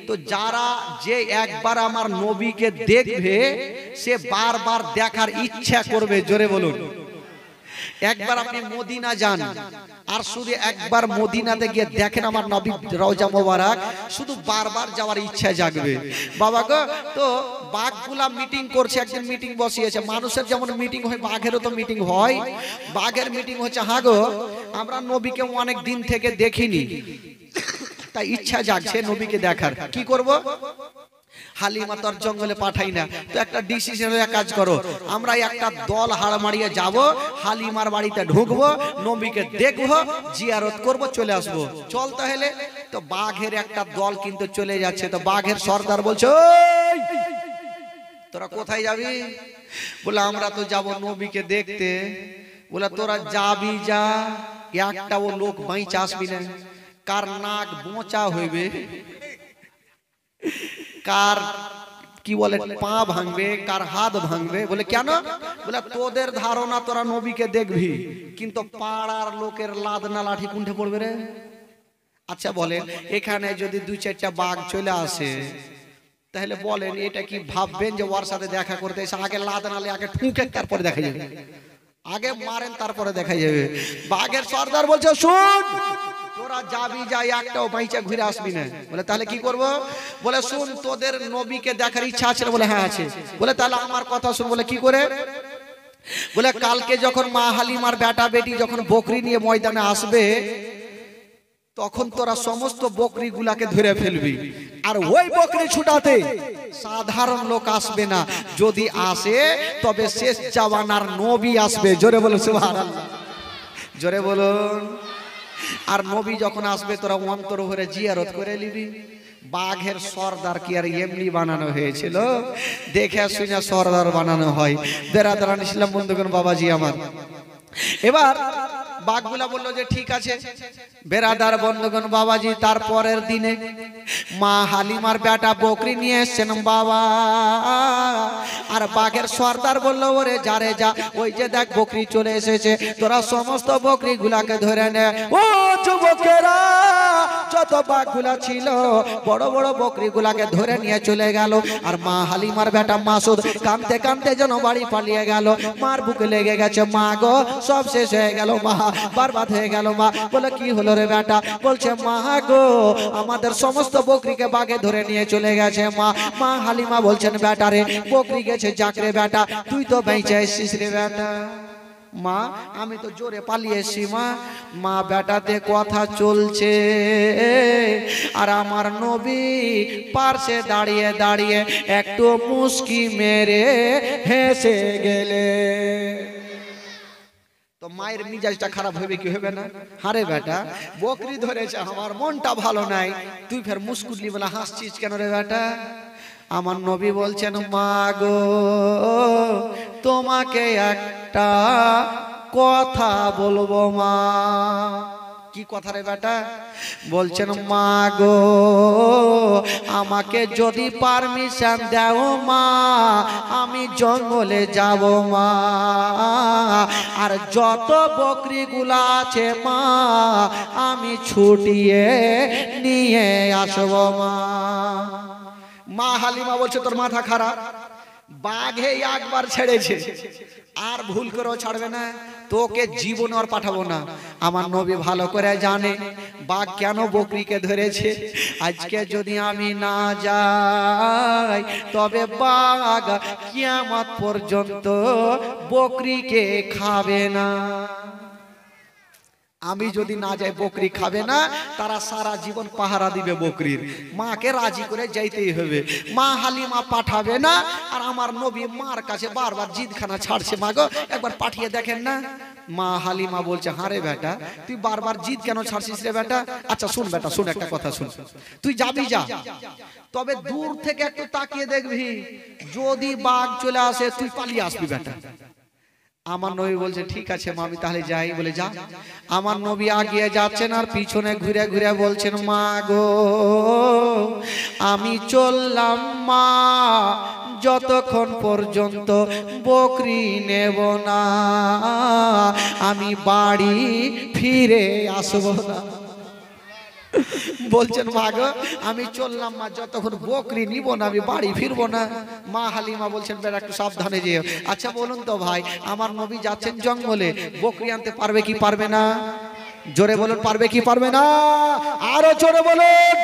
তো যারা যে একবার আমার নবীকে দেখবে সে বারবার দেখার ইচ্ছা করবে। জোরে বলুন। একবার আপনি মদিনা যান আর শুধু একবার মদিনাতে গিয়ে দেখেন আমার নবী রওজা মোবারক, শুধু বারবার যাওয়ার ইচ্ছা জাগবে। বাবা গো, তো বাঘগুলা মিটিং করছে, একদিন মিটিং বসিয়েছে। মানুষের যেমন মিটিং হয় বাঘেরও তো মিটিং হয়। বাঘের মিটিং হচ্ছে, হ্যাঁ গো আমরা নবীকে অনেক দিন থেকে দেখিনি, তাই ইচ্ছা জাগছে নবীকে দেখার। কি করব? হালিমা তো আর জঙ্গলে পাঠাই না, তো একটা ডিসিশনের কাজ করো, আমরা একটা দল হাড় মারিয়ে যাব, হালিমার বাড়িতে ঢুকবো, নবীকে দেখবো, জিয়ারত করব, চলে আসবো। চল তাহলে। তো বাঘের একটা দল কিন্তু চলে যাচ্ছে। তো বাঘের সর্দার বলছে, তোরা কোথায় যাবি? বলে আমরা তো যাব নবীকে দেখতে। বলে তোরা যাবি যা, একটাও লোক বাইচে আসবি না, কার নাক বোঁচা হইবে, কার কি বলে পা ভাঙবে, কার হাত ভাঙবে। বলে কেন? বলে তোদের ধারণা তোরা নবীকে দেখবি, কিন্তু পাড়ার লোকের লাদনা লাঠি কুণ্ঠে পড়বে রে। আচ্ছা বলেন, এখানে যদি 2-4টা বাঘ চলে আসে, তাহলে বলেন এটা কি ভাববেন যে ওর সাথে দেখা করতে এসে আগে লাদনালে আগে ঠুকে তারপরে দেখা যাবে? আগে মারেন তারপরে দেখা যাবে। বাঘের সর্দার বলছে শুন, তোরা যাবি যাই, একটাও বাইচা ঘুরে আসবি না। বলে তাহলে কি করব? বলে শুন, তোদের নবীকে দেখার ইচ্ছা আছে? বলে হ্যাঁ আছে। বলে তাহলে আমার কথা শুন। বলে কি করে? বলে কালকে যখন মা হালিমার বেটা বেটি যখন বকরি নিয়ে ময়দানে আসবে, তখন তোরা সমস্ত বকরি গুলাকে ধরে ফেলবি, আর ওই বকরি ছুটাতে সাধারণ লোক আসবে না। যদি আসে তবে শেষ জামানার নবী আসবে। জোরে বলুন সুবহানাল্লাহ, জোরে বলুন। আর নবী যখন আসবে তোরা অন্তর ভরে জিয়ারত করে নিবি। বাঘের সর্দার কি আর এমনি বানানো হয়েছিল? দেখে শুনে সর্দার বানানো হয়। বেরাদারান ইসলাম বন্ধুগণ, বাবাজি আমার, এবার বাঘগুলা বললো যে ঠিক আছে। বেরাদার বন্ধুগণ, বাবাজি, তারপরের দিনে মা হালিমার বেটা বকরি নিয়ে এসছেন বাবা। আর বাঘের সর্দার বললো ওরে যারে যা, ওই যে দেখ বকরি চলে এসেছে, তোরা সমস্ত বকরি গুলাকে ধরে নে। ও যুবকেরা, যত বাঘগুলা ছিল বড় বড় বকরি গুলাকে ধরে নিয়ে চলে গেল। আর মা হালিমার বেটা মাসুদ কাঁদতে কাঁদতে যেন বাড়ি পালিয়ে গেল। মার বুকে লেগে গেছে, মা গো সব শেষ হয়ে গেল, মা বরবাদ হয়ে গেল। মা বলে কি হলো রে বেটা? বলছে মা গো আমাদের সমস্ত বকরিকে বাঘে ধরে নিয়ে চলে গেছে। মা হালিমা বলছেন বেটা রে, বকরি গেছে যাক রে বেটা, তুই তো বেঁচে এসেছিস রে বেটা। মা আমি তো জোরে পালিয়ে এসেছি। মা বেটাতে কথা চলছে, আর আমার নবী পার্শ্বে দাঁড়িয়ে দাঁড়িয়ে একটু মুস্কি মেরে হেসে গেলে। তো মায়ের মিজাজটা খারাপ হবে কি হবে না? হারে বেটা, বকরি ধরেছে, আমার মনটা ভালো নাই, তুই ফের মুস্কুলি বলে হাসছিস কেন রে বেটা? আমার নবী বলছেন মা গো তোমাকে একটা কথা বলবো মা। কি কথা রে বেটা? বলছেন মা গো আমাকে যদি পারমিশন দাও মা, আমি জঙ্গলে যাব মা, আর যত বকরি গুলা আছে মা আমি ছুটিয়ে নিয়ে আসবো মা। মা হালিমা বলছে তোর মাথা খারাপ, বাঘে একবার ছেড়েছে আর ভুল করেও ছাড়বে না, তোকে জীবন আর পাঠাবো না। আমার নবী ভালো করে জানে বাঘ কেন বকরিকে ধরেছে। আজকে যদি আমি না যাই তবে বাঘ কিয়ামত পর্যন্ত বকরিকে খাবে না। আমি যদি না যাই বকরি খাবে না, তারা সারা জীবন পাহারা দিবে বকরির। মাকে রাজি করে যাইতেই হবে। মা হালিমা পাঠাবে না, আর আমার নবী মার কাছে বারবার জিদখানা ছাড়ছে, মা গো একবার পাঠিয়ে দেখেন না। মা হালিমা বলছে হারে বেটা তুই বারবার জিদ কেন ছাড়ছিস রে বেটা? আচ্ছা শুন বেটা, শুন একটা কথা শুন, তুই যাবি যা, তবে দূর থেকে একটু তাকিয়ে দেখবি, যদি বাঘ চলে আসে তুই পালিয়ে আসবি বেটা। আমার নবী বলছে ঠিক আছে মা আমি তাহলে যাই। বলে যা। আমার নবী আগিয়ে যাচ্ছেন আর পিছনে ঘুরে ঘুরে বলছেন মা গো আমি চললাম মা, যতক্ষণ পর্যন্ত বকরি নেব না আমি বাড়ি ফিরে আসব না। বলছেন মা গো আমি চললাম মা, যতক্ষণ বকরি নিব না আমি বাড়ি ফিরবো না। মা হালিমা বলছেন বেটা একটু সাবধানে যেও। আচ্ছা বলুন তো ভাই, আমার নবী যাচ্ছেন জঙ্গলে, বকরি আনতে পারবে কি পারবে না? জোরে বলুন, পারবে কি পারবে না? আরো জোরে বলুন।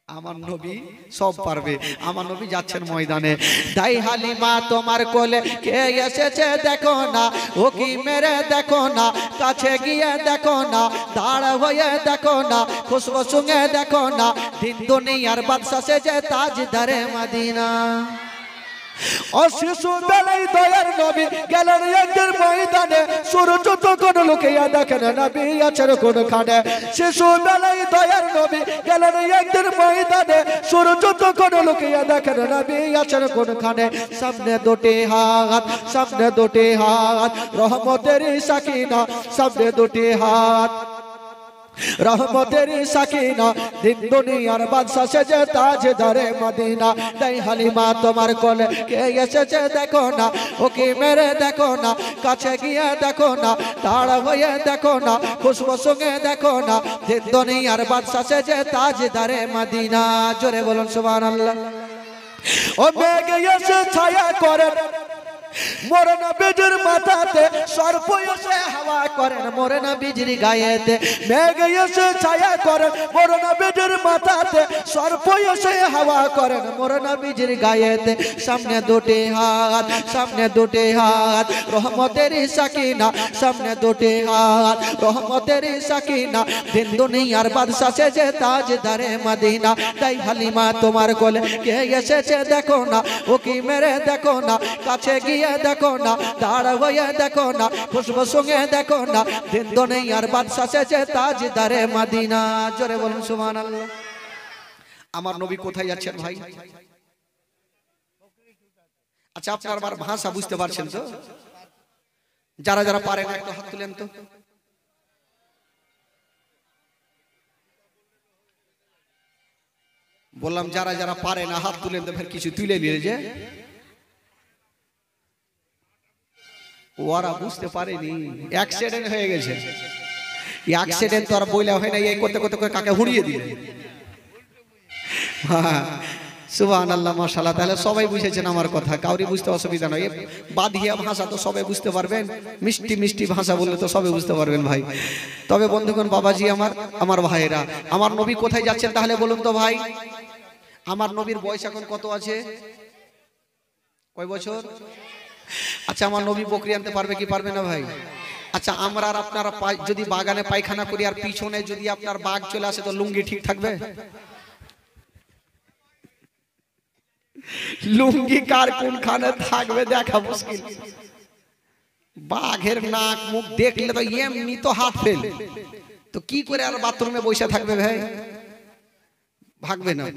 আমার নবী সব পারবে। আমার নবী যাচ্ছেন ময়দানে। দাই হালিমা তোমার কোলে কে এসেছে দেখো না, ও কি মেরে দেখো না, কাছে গিয়ে দেখো না, দাঁড় হয়ে দেখো না, খুশবু শুঙে দেখো না, দিন দুনিয়ার বাদশা সেজে তাজদারে মদিনা। ও শিশু বেলায় দয়ার নবী গেলেন একদিন ময়দানে, সূর্য তখন লুকিয়ে দেখেন নবী আছেন কোনখানে। শিশু বেলায় দয়ার নবী গেলেন একদিন ময়দানে, সূর্য তখন লুকিয়ে দেখেন নবী আছেন কোনখানে। সামনে দুটি হাত, সামনে দুটি হাত রহমতের সাকিনা, সামনে দুটি হাত রহমতের সাকিনা দিন দুনিয়ার বাদশা সেজে তাজদারে মদিনা তাই হালিমা তোমার কোলে কে এসেছে দেখো না ওকে মেরে দেখো না কাছে গিয়ে দেখো না তাড়া হয়ে দেখো না খুশবু সঙ্গে দেখো না দিন দুনিয়ার বাদশা সেজে তাজদারে মদিনা জোরে বলুন সুবহানাল্লাহ ও মেঘ এসে ছায়া করে মোরে নবীর মাথাতে সর্প এসে হাওয়া করেন মোরে নবীর গায়েতে মেঘ এসে ছায়া করেন মোরে নবীর মাথাতে সর্প এসে হাওয়া করেন মোরে নবীর গায়েতে সামনে দুটি হাত রহমতের সাকিনা সামনে দুটি হাত রহমতের সাকিনা দিন দুনিয়ার বাদশা সেজে তাজদারে মদিনা তাই হালিমা তোমার কোলে কে এসেছে দেখো না ওকে মেরে দেখো না কাছে গিয়ে দেখো না দাঁড়া হয়ে দেখো না খুশবু সঙ্গে দেখো না দিন দুনিয়ার বাদশা সেজে তাজদারে মদিনা জোরে বলুন সুবহানাল্লাহ আমার নবী কোথায় যাচ্ছেন ভাই আচ্ছা আপনার আমার ভাষা বুঝতে পারছেন তো যারা যারা পারেন একটু হাত তুলেন তো বললাম যারা যারা পারে না হাত তুলেন তো ফের কিছু তুলে নিয়ে যে ওরা বুঝতে পারেনি অ্যাক্সিডেন্ট হয়ে গেছে অ্যাক্সিডেন্ট তো আর বইলা হয় না এই করতে করতে কাকে হুড়িয়ে দিলে সুবহানাল্লাহ মাশাআল্লাহ তাহলে সবাই বুঝেছেন আমার কথা কাউরি বুঝতে অসুবিধা নয় বাদিয়া ভাষা তো সবাই বুঝতে পারবেন মিষ্টি মিষ্টি ভাষা বললে তো সবাই বুঝতে পারবেন ভাই তবে বন্ধুগণ বাবাজি আমার ভাইয়েরা আমার নবী কোথায় যাচ্ছেন তাহলে বলুন তো ভাই আমার নবীর বয়স এখন কত আছে কয় বছর আচ্ছা আমার নবী বকরি আনতে পারবে কি পারবে না ভাই আচ্ছা আমরা আর আপনারা যদি বাগানে পায়খানা করি আর পিছনে যদি আপনার বাঘ চলে আসে তো লুঙ্গি ঠিক থাকবে লুঙ্গি কার কোনখানে থাকবে দেখা মুশকিল বাঘের নাক মুখ দেখলে তো এমনি তো হাত ফেল তো কি করে আর বাথরুমে বসে থাকবে ভাই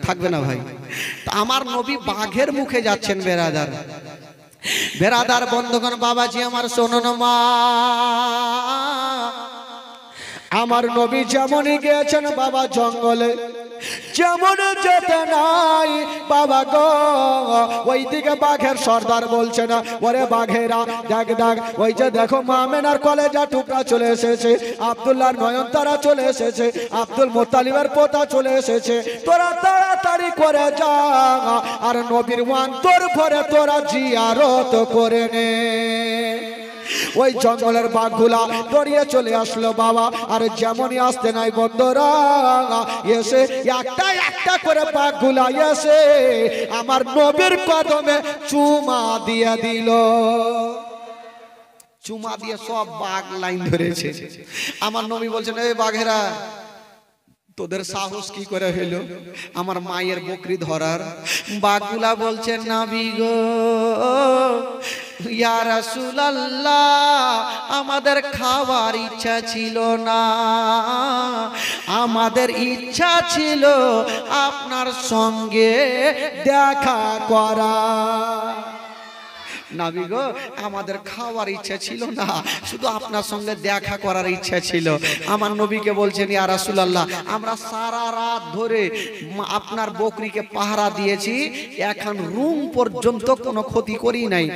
থাকবে না ভাই তো আমার নবী বাঘের মুখে যাচ্ছেন বেরাদার বন্ধুগণ বাবাজি আমার শোনুন মা আমার নবী যেমনই গিয়েছেন বাবা জঙ্গলে যেমন যেতে নাই বাবা গো ওই দিকে বাঘের সর্দার বলছে না ওরে বাঘেরা দেখ দেখ ওই যে দেখো মামেনার কলেজা টুকরা চলে এসেছে আব্দুল্লাহর নয়নতারা চলে এসেছে আব্দুল মুত্তালিবের পোতা চলে এসেছে তোরা তাড়াতাড়ি করে যা আর নবীর অন্তর ভরে তোরা জিয়ারত করে নে ওই জঙ্গলের বাঘগুলা দড়িয়ে চলে আসলো বাবা আর যেমনই আসতে নাই বন্ধুরা এসে একটা একটা করে বাঘগুলা এসে আমার নবীর কদমে চুমা দিয়ে দিল চুমা দিয়ে সব বাঘ লাইন ধরেছে আমার নবী বলছেন এই বাঘেরা তোদের সাহস কি করে হইলো আমার মায়ের বকরি ধরার বাঘগুলা বলছেন নবী গো ইয়া রাসূলুল্লাহ আমাদের খাওয়ার ইচ্ছা ছিল না আমাদের ইচ্ছা ছিল আপনার সঙ্গে দেখা করা নবী গো আমাদের খাওয়ার ইচ্ছা ছিল না শুধু আপনার সঙ্গে দেখা করার ইচ্ছা ছিল আমার নবীকে বলছেন ইয়া রাসূলুল্লাহ আমরা সারা রাত ধরে আপনার বকরিকে পাহারা দিয়েছি এখন রুম পর্যন্ত কোনো ক্ষতি করি নাই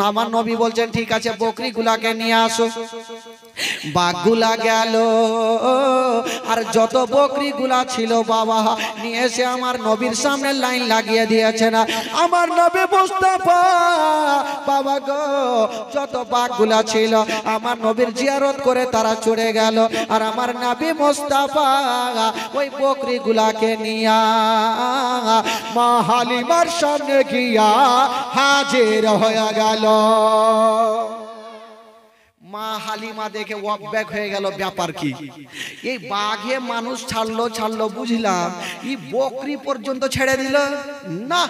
আমার নবী বলছেন ঠিক আছে বকরিগুলাকে নিয়ে আসো বাঘগুলা গেল আর যত বকরিগুলা ছিল বাবা নিয়ে এসে আমার নবীর সামনে লাইন লাগিয়ে দিয়েছে না আমার নবী মুস্তাফা বাবা গো যত বাঘগুলা ছিল আমার নবীর জিয়ারত করে তারা চড়ে গেল আর আমার নবী মুস্তাফা ওই বকরিগুলাকে নিয়া মা হালিমার সামনে গিয়া হাজির হয়ে গেল মা হালিমা দেখে অবাক হয়ে গেল ব্যাপার কি এই বাঘে মানুষ ছাড়লো বুঝলাম এই বকরি পর্যন্ত ছেড়ে দিল না